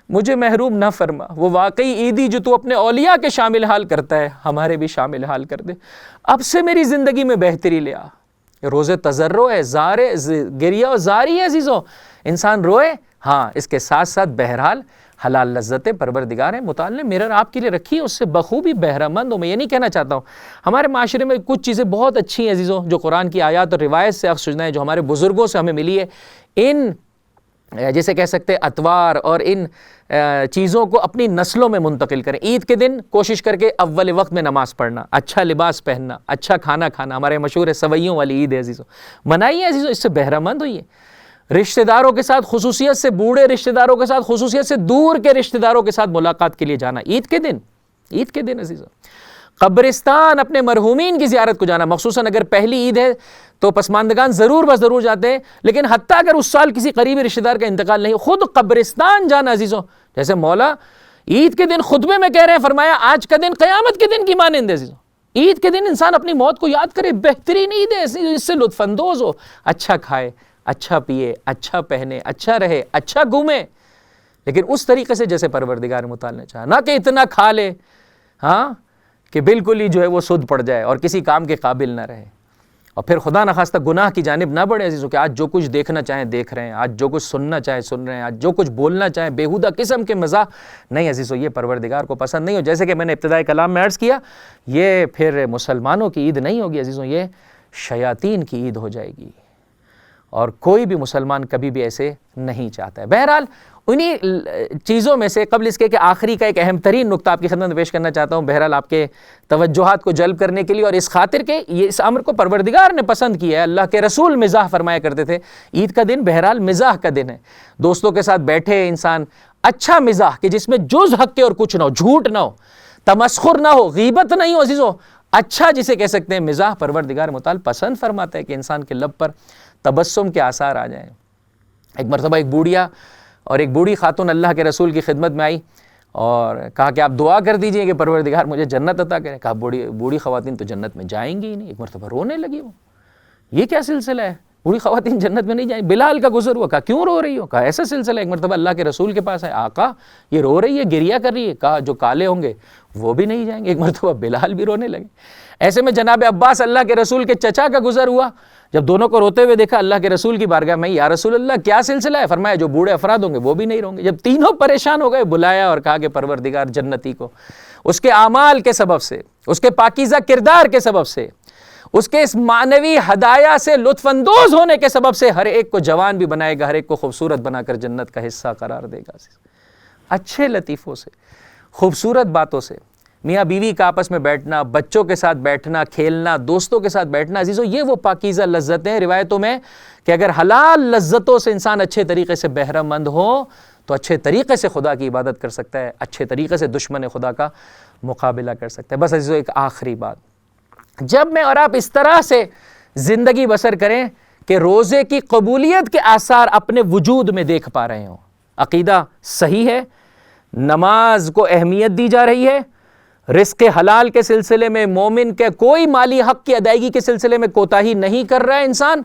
مجھے محروم نہ فرما. وہ واقعی عیدی جو تو اپنے اولیاء کے شامل حال کرتا ہے ہمارے بھی شامل حال کر دے. اب سے میری زندگی میں بہتری لے آ. روزے تضرع ہے, گریہ و زاری ہے عزیزو. انسان روئے, ہاں اس کے ساتھ ساتھ بہرحال حلال لذتیں پروردگار ہیں متعال نے میرے اور آپ کے لیے رکھی ہے, اس سے بخوبی بہرہ مند ہو. میں یہ نہیں کہنا چاہتا ہوں, ہمارے معاشرے میں کچھ چیزیں بہت اچھی ہیں عزیزو جو قرآن کی آیات اور روایت سے اخذ ہے, جو ہمارے بزرگوں سے ہمیں ملی ہے. ان جیسے کہہ سکتے اطوار اور ان چیزوں کو اپنی نسلوں میں منتقل کریں. عید کے دن کوشش کر کے اول وقت میں نماز پڑھنا, اچھا لباس پہننا, اچھا کھانا کھانا. ہمارے مشہور ہے سوئیوں والی عید ہے عزیزو, منائیے عزیزو, اس سے بہرہ مند ہوئیے. رشتہ داروں کے ساتھ خصوصیت سے, بوڑھے رشتہ داروں کے ساتھ خصوصیت سے, دور کے رشتہ داروں کے ساتھ ملاقات کے لیے جانا عید کے دن. عید کے دن عزیزو قبرستان اپنے مرحومین کی زیارت کو جانا, مخصوصاً اگر پہلی عید ہے تو پسماندگان ضرور بس ضرور جاتے ہیں, لیکن حتیٰ اگر اس سال کسی قریبی رشتہ دار کا انتقال نہیں, خود قبرستان جانا عزیزو. جیسے مولا عید کے دن خطبے میں کہہ رہے ہیں، فرمایا آج کا دن قیامت کے دن کی مانند ہے عزیزوں۔ عید کے دن انسان اپنی موت کو یاد کرے، بہترین عید ہے، اس سے لطف اندوز ہو، اچھا کھائے، اچھا پیے، اچھا پہنے، اچھا رہے، اچھا گھومے، لیکن اس طریقے سے جیسے پروردگار متعال نے چاہا، نہ کہ اتنا کھا لے ہاں کہ بالکل ہی جو ہے وہ سود پڑ جائے اور کسی کام کے قابل نہ رہے، اور پھر خدا نخواستہ گناہ کی جانب نہ بڑھے عزیزوں، کہ آج جو کچھ دیکھنا چاہیں دیکھ رہے ہیں، آج جو کچھ سننا چاہیں سن رہے ہیں، آج جو کچھ بولنا چاہیں بیہودہ قسم کے مزاح، نہیں عزیزوں، یہ پروردگار کو پسند نہیں ہو۔ جیسے کہ میں نے ابتدائی کلام میں عرض کیا، یہ پھر مسلمانوں کی عید نہیں ہوگی عزیزوں، یہ شیاطین کی عید ہو جائے گی، اور کوئی بھی مسلمان کبھی بھی ایسے نہیں چاہتا ہے۔ بہرحال انہی چیزوں میں سے قبل اس کے کہ آخری کا ایک اہم ترین نقطہ آپ کی خدمت میں پیش کرنا چاہتا ہوں، بہرحال آپ کے توجہات کو جلب کرنے کے لیے، اور اس خاطر کہ یہ اس امر کو پروردگار نے پسند کیا ہے۔ اللہ کے رسول مزاح فرمایا کرتے تھے، عید کا دن بہرحال مزاح کا دن ہے، دوستوں کے ساتھ بیٹھے انسان، اچھا مزاح کہ جس میں جز حق کے اور کچھ نہ ہو، جھوٹ نہ ہو، تمسخر نہ ہو، غیبت نہیں ہو عزیزوں، اچھا جسے کہہ سکتے ہیں مزاح پروردگار متعال پسند فرماتا ہے کہ انسان کے لب پر تبسم کے آثار آ جائیں۔ ایک مرتبہ ایک بوڑھیا اور ایک بوڑھی خاتون اللہ کے رسول کی خدمت میں آئی اور کہا کہ آپ دعا کر دیجئے کہ پروردگار مجھے جنت عطا کرے۔ کہا بوڑھی خواتین تو جنت میں جائیں گی ہی نہیں۔ ایک مرتبہ رونے لگی وہ، یہ کیا سلسلہ ہے، بوڑھی خواتین جنت میں نہیں جائیں؟ بلال کا گزر ہوا، کہا کیوں رو رہی ہو؟ کہا ایسا سلسلہ۔ ایک مرتبہ اللہ کے رسول کے پاس ہے، آقا یہ رو رہی ہے، گریہ کر رہی ہے۔ کہا جو کالے ہوں گے وہ بھی نہیں جائیں گے۔ ایک مرتبہ بلال بھی رونے لگے۔ ایسے میں جناب عباس اللہ کے رسول کے چچا کا گزر ہوا، جب دونوں کو روتے ہوئے دیکھا اللہ کے رسول کی بارگاہ میں، یا رسول اللہ کیا سلسلہ ہے؟ فرمایا جو بوڑھے افراد ہوں گے وہ بھی نہیں رہیں گے۔ جب تینوں پریشان ہو گئے، بلایا اور کہا کہ پروردگار جنتی کو اس کے اعمال کے سبب سے، اس کے پاکیزہ کردار کے سبب سے، اس کے اس معنوی ہدایہ سے لطف اندوز ہونے کے سبب سے ہر ایک کو جوان بھی بنائے گا، ہر ایک کو خوبصورت بنا کر جنت کا حصہ قرار دے گا۔ اچھے لطیفوں سے، خوبصورت باتوں سے، میاں بیوی کا آپس میں بیٹھنا، بچوں کے ساتھ بیٹھنا، کھیلنا، دوستوں کے ساتھ بیٹھنا عزیزو، یہ وہ پاکیزہ لذتیں روایتوں میں کہ اگر حلال لذتوں سے انسان اچھے طریقے سے بہرہ مند ہو تو اچھے طریقے سے خدا کی عبادت کر سکتا ہے، اچھے طریقے سے دشمن خدا کا مقابلہ کر سکتا ہے۔ بس عزیزو ایک آخری بات، جب میں اور آپ اس طرح سے زندگی بسر کریں کہ روزے کی قبولیت کے آثار اپنے وجود میں دیکھ پا رہے ہوں، عقیدہ صحیح ہے، نماز کو اہمیت دی جا رہی ہے، رزق حلال کے سلسلے میں مومن کے کوئی مالی حق کی ادائیگی کے سلسلے میں کوتاہی نہیں کر رہا ہے انسان۔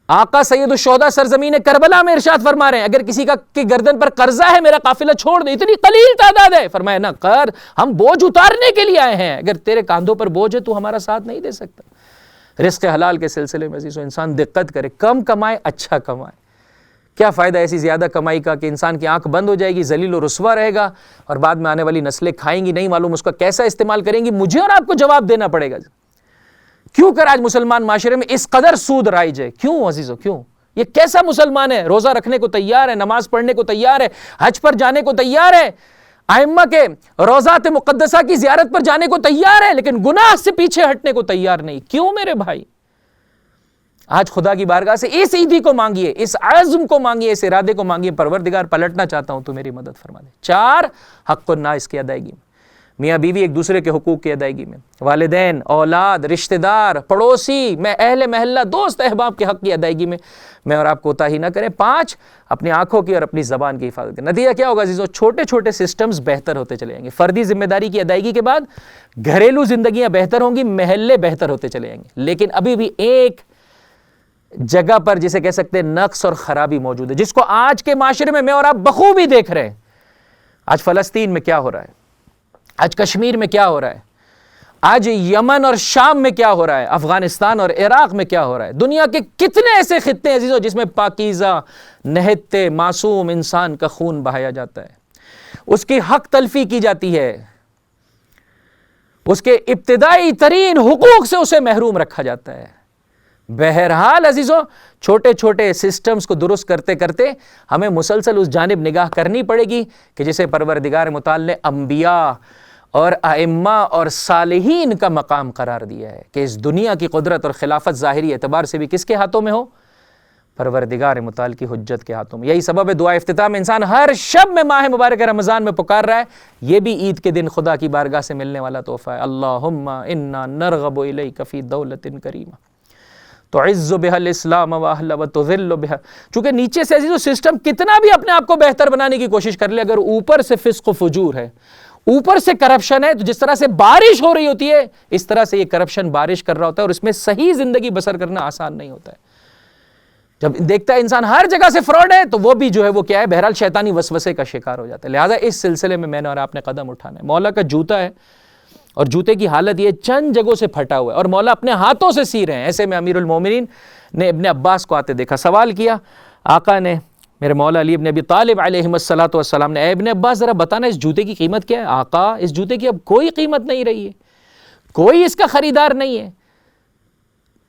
آقا سید الشہداء سرزمین کربلا میں ارشاد فرما رہے ہیں، اگر کسی کا کی گردن پر قرضہ ہے میرا قافلہ چھوڑ دے، اتنی قلیل تعداد ہے، فرمایا نہ کر، ہم بوجھ اتارنے کے لیے آئے ہیں، اگر تیرے کاندھوں پر بوجھ ہے تو ہمارا ساتھ نہیں دے سکتا۔ رزق حلال کے سلسلے میں عزیزو انسان دقت کرے، کم کمائے، اچھا کمائے۔ کیا فائدہ ایسی زیادہ کمائی کا کہ انسان کی آنکھ بند ہو جائے گی، ذلیل و رسوا رہے گا، اور بعد میں آنے والی نسلیں کھائیں گی، نہیں معلوم اس کا کیسا استعمال کریں گی، مجھے اور آپ کو جواب دینا پڑے گا۔ کیوں کر آج مسلمان معاشرے میں اس قدر سود رائج ہے؟ کیوں عزیزو، کیوں؟ یہ کیسا مسلمان ہے؟ روزہ رکھنے کو تیار ہے، نماز پڑھنے کو تیار ہے، حج پر جانے کو تیار ہے، ائمہ کے روضات مقدسہ کی زیارت پر جانے کو تیار ہے، لیکن گناہ سے پیچھے ہٹنے کو تیار نہیں۔ کیوں میرے بھائی؟ آج خدا کی بارگاہ سے اس عیدی کو مانگیے، اس عزم کو مانگیے، اس ارادے کو مانگیے، پروردگار پلٹنا چاہتا ہوں تو میری مدد فرما دے۔ 4 حق الناس کی ادائیگی میں، میاں بیوی ایک دوسرے کے حقوق کی ادائیگی میں، والدین، اولاد، رشتہ دار، پڑوسی، میں اہل محلہ، دوست احباب کے حق کی ادائیگی میں میں اور آپ کوتاہی نہ کریں۔ 5 اپنی آنکھوں کی اور اپنی زبان کی حفاظت کریں۔ نتیجہ کیا ہوگا عزیزو؟ چھوٹے چھوٹے سسٹمز بہتر ہوتے چلے جائیں گے، فردی ذمہ داری کی ادائیگی کے بعد گھریلو زندگیاں بہتر ہوں گی، محلے بہتر ہوتے چلے جائیں گے، لیکن ابھی بھی ایک جگہ پر جسے کہہ سکتے ہیں نقص اور خرابی موجود ہے، جس کو آج کے معاشرے میں اور آپ بخوبی دیکھ رہے ہیں۔ آج فلسطین میں کیا ہو رہا ہے، آج کشمیر میں کیا ہو رہا ہے، آج یمن اور شام میں کیا ہو رہا ہے، افغانستان اور عراق میں کیا ہو رہا ہے، دنیا کے کتنے ایسے خطے ہیں عزیزو جس میں پاکیزہ نہتے معصوم انسان کا خون بہایا جاتا ہے، اس کی حق تلفی کی جاتی ہے، اس کے ابتدائی ترین حقوق سے اسے محروم رکھا جاتا ہے۔ بہرحال عزیزو چھوٹے چھوٹے سسٹمز کو درست کرتے کرتے ہمیں مسلسل اس جانب نگاہ کرنی پڑے گی کہ جسے پروردگار متعال نے انبیاء اور ائمہ اور صالحین کا مقام قرار دیا ہے کہ اس دنیا کی قدرت اور خلافت ظاہری اعتبار سے بھی کس کے ہاتھوں میں ہو؟ پروردگار متعال کی حجت کے ہاتھوں میں۔ یہی سبب ہے دعا افتتاح میں انسان ہر شب میں ماہ مبارک رمضان میں پکار رہا ہے، یہ بھی عید کے دن خدا کی بارگاہ سے ملنے والا تحفہ ہے۔ اللہم انا نرغب الیک فی دولت کریمہ، تعز بها الاسلام واہلہ وتذل بها. چونکہ نیچے سے عزیزو سسٹم کتنا بھی اپنے آپ کو بہتر بنانے کی کوشش کر لے، اگر اوپر سے فسق و فجور ہے، اوپر سے کرپشن ہے، تو جس طرح سے بارش ہو رہی ہوتی ہے اس طرح سے یہ کرپشن بارش کر رہا ہوتا ہے، اور اس میں صحیح زندگی بسر کرنا آسان نہیں ہوتا ہے. جب دیکھتا ہے انسان ہر جگہ سے فراڈ ہے تو وہ بھی جو ہے وہ کیا ہے، بہرحال شیطانی وسوسے کا شکار ہو جاتا ہے. لہٰذا اس سلسلے میں نے اور آپ نے قدم اٹھانا ہے. مولا کا جوتا ہے اور جوتے کی حالت یہ چند جگہوں سے پھٹا ہوا ہے اور مولا اپنے ہاتھوں سے سی رہے ہیں. ایسے میں امیر المومنین نے ابن عباس کو آتے دیکھا، سوال کیا آقا نے، میرے مولا علی ابن ابی طالب علیہ السلام نے، اے ابن عباس ذرا بتانا اس جوتے کی قیمت کیا ہے؟ آقا اس جوتے کی اب کوئی قیمت نہیں رہی ہے، کوئی اس کا خریدار نہیں ہے،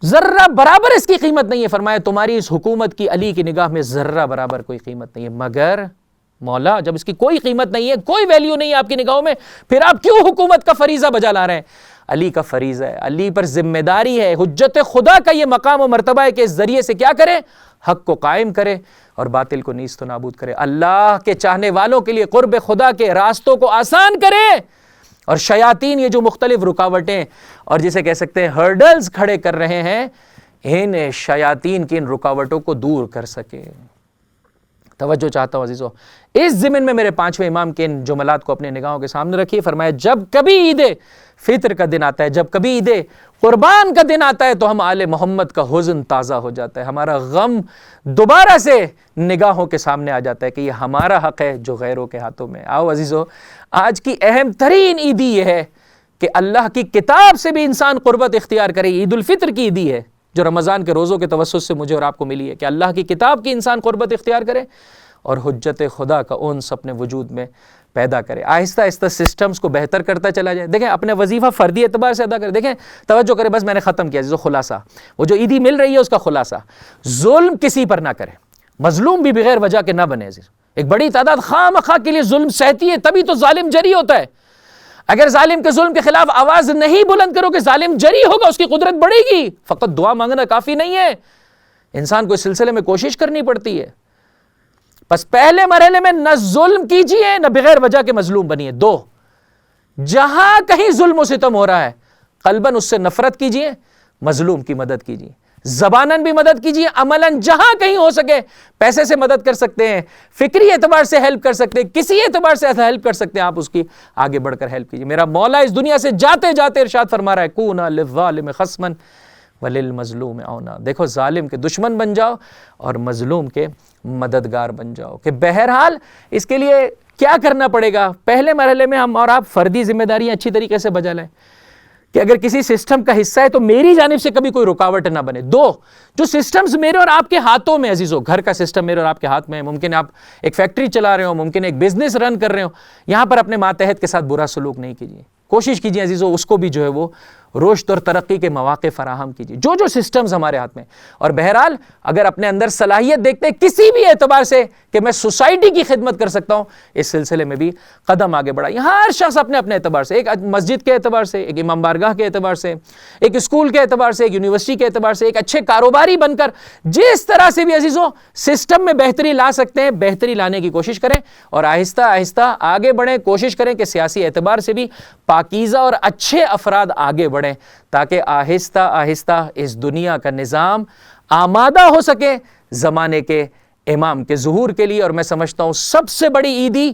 ذرہ برابر اس کی قیمت نہیں ہے. فرمایا تمہاری اس حکومت کی علی کی نگاہ میں ذرہ برابر کوئی قیمت نہیں ہے، مگر مولا جب اس کی کوئی قیمت نہیں ہے، کوئی ویلیو نہیں ہے آپ کی نگاہوں میں، پھر آپ کیوں حکومت کا فریضہ بجا لا رہے ہیں؟ علی کا فریضہ ہے، علی پر ذمہ داری ہے، حجت خدا کا یہ مقام و مرتبہ ہے کہ اس ذریعے سے کیا کرے، حق کو قائم کرے اور باطل کو نیست و نابود کرے، اللہ کے چاہنے والوں کے لیے قرب خدا کے راستوں کو آسان کرے، اور شیاطین یہ جو مختلف رکاوٹیں اور جسے کہہ سکتے ہیں ہرڈلز کھڑے کر رہے ہیں، ان شیاطین کی ان رکاوٹوں کو دور کر سکے. توجہ چاہتا ہوں عزیزو، اس ضمن میں میرے پانچویں امام کے ان جملات کو اپنے نگاہوں کے سامنے رکھیے. فرمایا جب کبھی عید فطر کا دن آتا ہے، جب کبھی عید قربان کا دن آتا ہے تو ہم آل محمد کا حزن تازہ ہو جاتا ہے، ہمارا غم دوبارہ سے نگاہوں کے سامنے آ جاتا ہے کہ یہ ہمارا حق ہے جو غیروں کے ہاتھوں میں. آؤ عزیزو، آج کی اہم ترین عیدی یہ ہے کہ اللہ کی کتاب سے بھی انسان قربت اختیار کرے. عید الفطر کی عیدی ہے جو رمضان کے روزوں کے توسط سے مجھے اور آپ کو ملی ہے کہ اللہ کی کتاب کی انسان قربت اختیار کرے اور حجت خدا کا انس اپنے وجود میں پیدا کرے. آہستہ آہستہ سسٹمز کو بہتر کرتا چلا جائے. دیکھیں اپنے وظیفہ فردی اعتبار سے ادا کرے. دیکھیں توجہ کرے، بس میں نے ختم کیا جو خلاصہ، وہ جو عیدی مل رہی ہے اس کا خلاصہ، ظلم کسی پر نہ کرے، مظلوم بھی بغیر وجہ کے نہ بنے. ایک بڑی تعداد خواہ مخواہ کے لیے ظلم سہتی ہے، تبھی تو ظالم جری ہوتا ہے. اگر ظالم کے ظلم کے خلاف آواز نہیں بلند کرو کہ ظالم جری ہوگا، اس کی قدرت بڑھے گی. فقط دعا مانگنا کافی نہیں ہے، انسان کو اس سلسلے میں کوشش کرنی پڑتی ہے. بس پہلے مرحلے میں نہ ظلم کیجئے نہ بغیر وجہ کے مظلوم بنیے. دو، جہاں کہیں ظلم و ستم ہو رہا ہے قلباً اس سے نفرت کیجئے، مظلوم کی مدد کیجئے، زباناً بھی مدد کیجئے، عملاً جہاں کہیں ہو سکے پیسے سے مدد کر سکتے ہیں، فکری اعتبار سے ہیلپ کر سکتے ہیں، کسی اعتبار سے ہیلپ کر سکتے ہیں، آپ اس کی آگے بڑھ کر ہیلپ کیجئے. میرا مولا اس دنیا سے جاتے جاتے ارشاد فرما رہا ہے کونا للظالم خصماً وللمظلوم عونا. دیکھو ظالم کے دشمن بن جاؤ اور مظلوم کے مددگار بن جاؤ. کہ بہرحال اس کے لیے کیا کرنا پڑے گا؟ پہلے مرحلے میں ہم اور آپ فردی ذمہ داریاں اچھی طریقے سے بجا لیں کہ اگر کسی سسٹم کا حصہ ہے تو میری جانب سے کبھی کوئی رکاوٹ نہ بنے. دو، جو سسٹمز میرے اور آپ کے ہاتھوں میں عزیزو، گھر کا سسٹم میرے اور آپ کے ہاتھ میں ہے، ممکن آپ ایک فیکٹری چلا رہے ہو، ممکن ایک بزنس رن کر رہے ہو، یہاں پر اپنے ماتحت کے ساتھ برا سلوک نہیں کیجیے. کوشش کیجیے عزیزو اس کو بھی جو ہے وہ رشد اور ترقی کے مواقع فراہم کیجیے، جو سسٹمز ہمارے ہاتھ میں. اور بہرحال اگر اپنے اندر صلاحیت دیکھتے ہیں کسی بھی اعتبار سے کہ میں سوسائٹی کی خدمت کر سکتا ہوں، اس سلسلے میں بھی قدم آگے بڑھائیے. ہر شخص اپنے اپنے اعتبار سے، ایک مسجد کے اعتبار سے، ایک امام بارگاہ کے اعتبار سے، ایک اسکول کے اعتبار سے، ایک یونیورسٹی کے اعتبار سے، ایک اچھے کاروباری بن کر جس طرح سے بھی عزیزو سسٹم میں بہتری لا سکتے ہیں بہتری لانے کی کوشش کریں اور آہستہ آہستہ آگے بڑھیں. کوشش کریں کہ سیاسی اعتبار سے بھی پاکیزہ اور اچھے افراد آگے بڑھیں تاکہ آہستہ آہستہ اس دنیا کا نظام آمادہ ہو سکے زمانے کے امام کے ظہور کے لیے. اور میں سمجھتا ہوں سب سے بڑی عیدی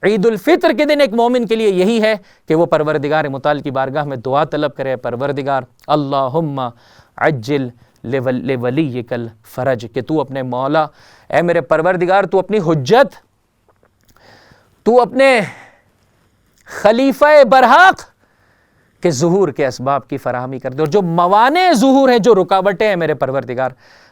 عید الفطر کے دن ایک مومن کے لیے یہی ہے کہ وہ پروردگار متعال کی بارگاہ میں دعا طلب کرے، پروردگار اللہم عجل لولیک الفرج، کہ تو اپنے مولا، اے میرے پروردگار، تو اپنی حجت، تو اپنے خلیفہ برحق کہ ظہور کے اسباب کی فراہمی کر دے، اور جو موانع ظہور ہیں، جو رکاوٹیں ہیں میرے پروردگار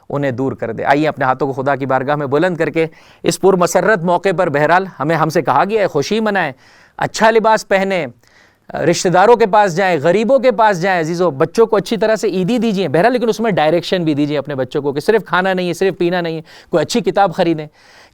انہیں دور کر دے. آئیے اپنے ہاتھوں کو خدا کی بارگاہ میں بلند کر کے اس پر مسرت موقع پر بہرحال ہم سے کہا گیا ہے خوشی منائیں، اچھا لباس پہنیں، رشتہ داروں کے پاس جائیں، غریبوں کے پاس جائیں. عزیزو بچوں کو اچھی طرح سے عیدی دیجیے بہرحال، لیکن اس میں ڈائریکشن بھی دیجیے اپنے بچوں کو کہ صرف کھانا نہیں ہے، صرف پینا نہیں ہے، کوئی اچھی کتاب خریدیں،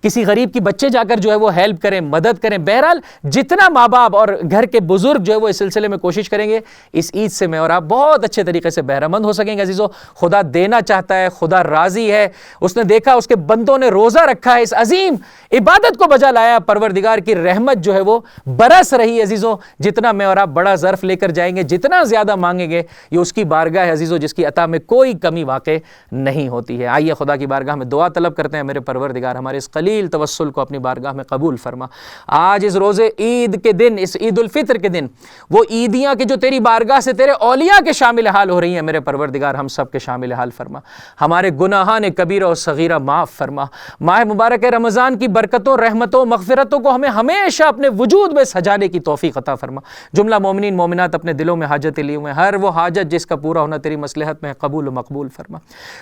کسی غریب کی بچے جا کر جو ہے وہ ہیلپ کریں، مدد کریں. بہرحال جتنا ماں باپ اور گھر کے بزرگ جو ہے وہ اس سلسلے میں کوشش کریں گے، اس عید سے میں اور آپ بہت اچھے طریقے سے بہرہ مند ہو سکیں گے. عزیزو خدا دینا چاہتا ہے، خدا راضی ہے، اس نے دیکھا اس کے بندوں نے روزہ رکھا ہے، اس عظیم عبادت کو بجا لایا، پروردگار کی رحمت جو ہے وہ برس رہی ہے. عزیزو جتنا میں اور آپ آپ بڑا ظرف لے کر جائیں گے، جتنا زیادہ مانگیں گے یہ اس کی بارگاہ عزیزو جس کی عطا میں کوئی کمی واقع نہیں ہوتی ہے۔ آئیے خدا کی بارگاہ میں دعا طلب کرتے ہیں، میرے پروردگار ہمارے اس قلیل توسل کو اپنی بارگاہ میں قبول فرما۔ آج اس روزے عید کے دن، اس عید الفطر کے دن، وہ عیدیاں کہ جو تیری بارگاہ سے تیرے اولیاء کے شامل حال ہو رہی ہیں، میرے پروردگار ہم سب کے شامل حال فرما، ہمارے گناہان کبیرہ و صغیرہ معاف فرما۔ ماہ مبارک رمضان کی برکتوں، رحمتوں، مغفرتوں کو ہمیں ہمیشہ اپنے وجود میں سجانے کی توفیق عطا فرما۔ جملہ مومنین مومنات اپنے دلوں میں حاجتیں لیے ہوئے ہیں، ہر وہ حاجت جس کا پورا ہونا تیری مصلحت میں قبول و مقبول فرما۔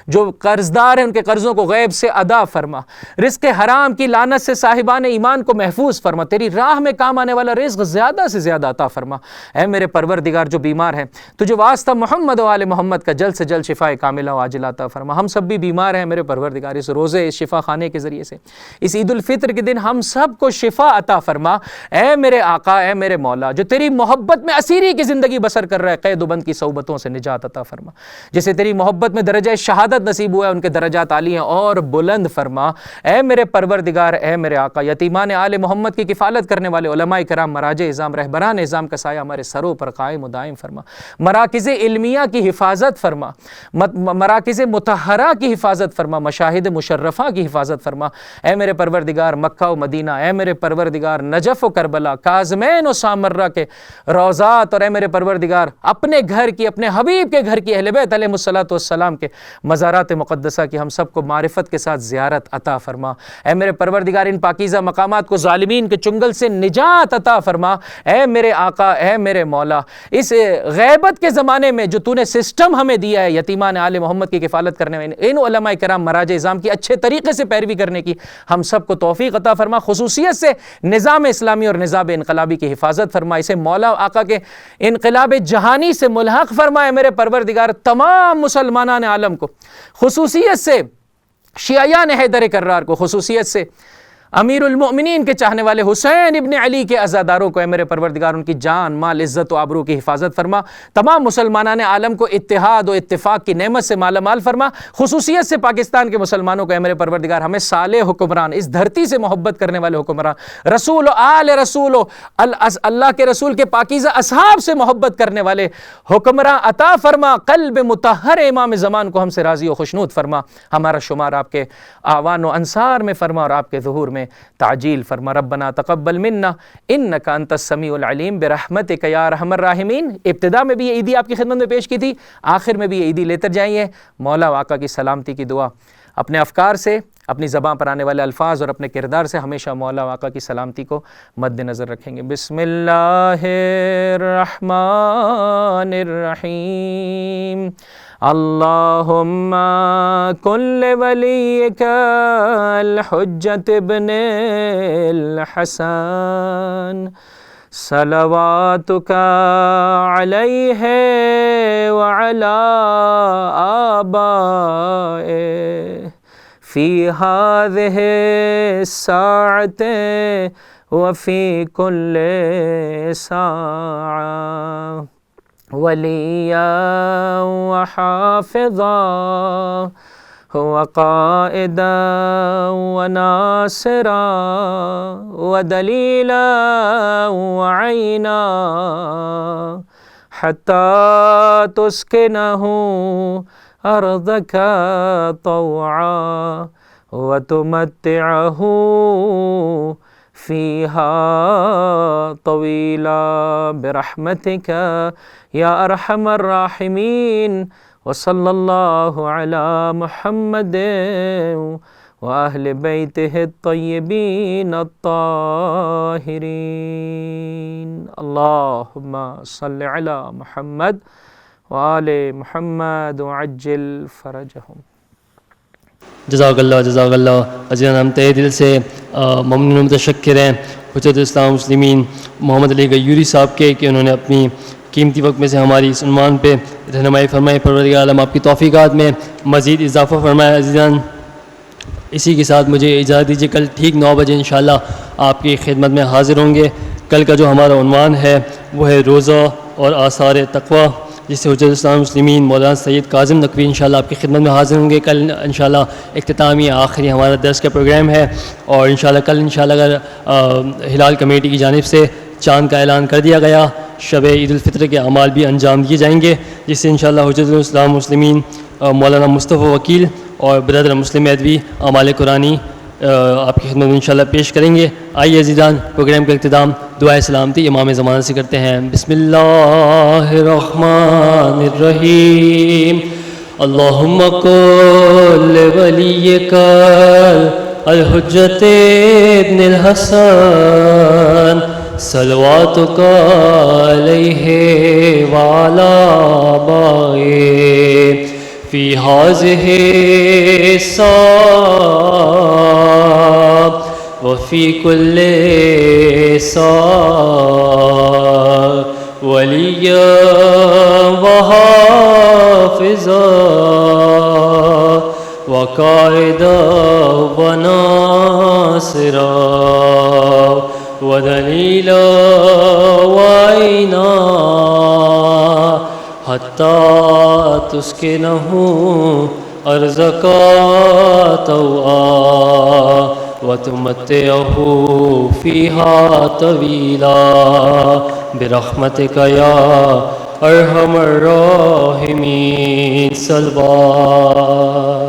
جو قرض دار ہیں ان کے قرضوں کو غیب سے ادا فرما، رزق حرام کی لعنت سے صاحبان ایمان کو محفوظ فرما، تیری راہ میں کام آنے والا رزق زیادہ سے زیادہ عطا فرما۔ اے میرے پروردگار جو بیمار ہیں تجھے واسطہ محمد و آل محمد کا جلد سے جلد شفا کاملہ و عاجلہ عطا فرما۔ ہم سب بھی بیمار ہیں میرے پروردگار، اس روزے، اس شفا خانے کے ذریعے سے اس عید الفطر کے دن ہم سب کو شفا عطا فرما۔ اے میرے آقا، اے میرے مولا، جو تیری محبت میں اسیری کی زندگی بسر کر رہا ہے، قید و بند کی صحبتوں سے نجات عطا فرما۔ جسے تیری محبت میں درجہ شہادت نصیب ہوا ہے ان کے درجات عالی ہیں اور بلند فرما۔ اے میرے پروردگار، اے میرے آقا، یتیمان آل محمد کی کفالت کرنے والے علماء کرام، مراجع اعظام، رہبران اعظام کا سایہ ہمارے سروں پر قائم و دائم فرما۔ مراکز علمیہ کی حفاظت فرما، مراکز مطہرہ کی حفاظت فرما، مشاہد مشرفہ کی حفاظت فرما۔ اے میرے پروردگار، مکہ و مدینہ، اے میرے پروردگار، نجف و کربلا، کاظمین و سامرہ کے روضات، اور اے میرے پروردگار اپنے گھر کی، اپنے حبیب کے گھر کی، اہل بیت علیہ الصلوۃ والسلام کے مزارات مقدسہ کی ہم سب کو معرفت کے ساتھ زیارت عطا فرما۔ اے میرے پروردگار ان پاکیزہ مقامات کو ظالمین کے چنگل سے نجات عطا فرما۔ اے میرے آقا، اے میرے مولا، اس غیبت کے زمانے میں جو تو نے سسٹم ہمیں دیا ہے یتیمان آل محمد کی کفالت کرنے میں، ان علماء کرام مراجع اعظام کی اچھے طریقے سے پیروی کرنے کی ہم سب کو توفیق عطا فرما۔ خصوصیت سے نظام اسلامی اور نظام انقلابی کی حفاظت فرما، اسے مولا آقا کے انقلاب جہانی سے ملحق فرمائے میرے پروردگار۔ تمام مسلمانان عالم کو، خصوصیت سے شیعیان حیدر کرار کو، خصوصیت سے امیر المؤمنین کے چاہنے والے حسین ابن علی کے عزاداروں کو، اے میرے پروردگار ان کی جان، مال، عزت و آبرو کی حفاظت فرما۔ تمام مسلمانان عالم کو اتحاد و اتفاق کی نعمت سے مالا مال فرما۔ خصوصیت سے پاکستان کے مسلمانوں کو، اے میرے پروردگار ہمیں صالح حکمران، اس دھرتی سے محبت کرنے والے حکمران، رسول و آل رسول و اللہ کے رسول کے پاکیزہ اصحاب سے محبت کرنے والے حکمران عطا فرما۔ قلب مطہر امام زمان کو ہم سے راضی و خوشنود فرما۔ ہمارا شمار آپ کے آوان و انصار میں فرما اور آپ کے ظہور میں تعجیل فرما۔ ربنا تقبل منا انک انت السمیع العلیم برحمتک یا ارحم الراحمین۔ ابتدا میں بھی یہ عیدی آپ کی خدمت میں پیش کی تھی، آخر میں بھی یہ عیدی لیتے جائیے۔ مولا آقا کی سلامتی کی دعا، اپنے افکار سے، اپنی زبان پر آنے والے الفاظ اور اپنے کردار سے ہمیشہ مولا آقا کی سلامتی کو مد نظر رکھیں گے۔ بسم اللہ الرحمن الرحیم۔ اللہم کن لولیک الحجۃ ابن الحسن صلواتک علیہ وعلی آبائہ فی ہذہ الساعۃ وفی کل ساعۃ ولییا وحافظا وقائدا وناصرا ودلیلا وعینا حتی تسکنہ ارضک طوعا وتمتعہ فیہا طویلا برحمتک یا ارحم الراحمین۔ وصلی اللہ علی محمد وأہل بیتہ الطیبین الطاہرین۔ اللہم صلی علی محمد وآل محمد وعجل فرجہم۔ جزاک اللہ عزیزان، ہم تہ دل سے ممنون و متشکر ہیں حجت اسلام مسلمین محمد علی غیوری صاحب کے کہ انہوں نے اپنی قیمتی وقت میں سے ہماری اس عنوان پہ رہنمائی فرمائی۔ پروردگار عالم آپ کی توفیقات میں مزید اضافہ فرمائے۔ عزیزان، اسی کے ساتھ مجھے اجازت دیجیے، کل ٹھیک 9 بجے انشاءاللہ آپ کی خدمت میں حاضر ہوں گے۔ کل کا جو ہمارا عنوان ہے وہ ہے روزہ اور آثار تقویٰ، جس سے حجت اسلام مسلمین مولانا سید کاظم نقوی انشاءاللہ آپ کی خدمت میں حاضر ہوں گے۔ کل انشاءاللہ اختتامی آخری ہمارا درس کا پروگرام ہے، اور انشاءاللہ کل انشاءاللہ اگر ہلال کمیٹی کی جانب سے چاند کا اعلان کر دیا گیا، شب عید الفطر کے اعمال بھی انجام دیے جائیں گے، جس سے انشاءاللہ حجت الاسلام مسلمین مولانا مصطفیٰ وکیل اور برادر مسلم ادوی اعمال قرآنی آپ کی خدمت میں انشاءاللہ پیش کریں گے۔ آئیے عزیزان، پروگرام کا اختتام دعائے سلامتی امام زمانہ سے کرتے ہیں۔ بسم اللہ الرحمن الرحیم۔ اللہم قل ولیک الحجت ابن الحسن صلواتک علیہ وعلی آبائہ فی هذه الساعة وفي كل ساعة وليا وحافظا وقائدا وناصرا ودليلا وعينا حتى تسكنه أرزك طوعا وتمتعه فيها طويلا برحمتك يا أرحم الراحمين. صلوات.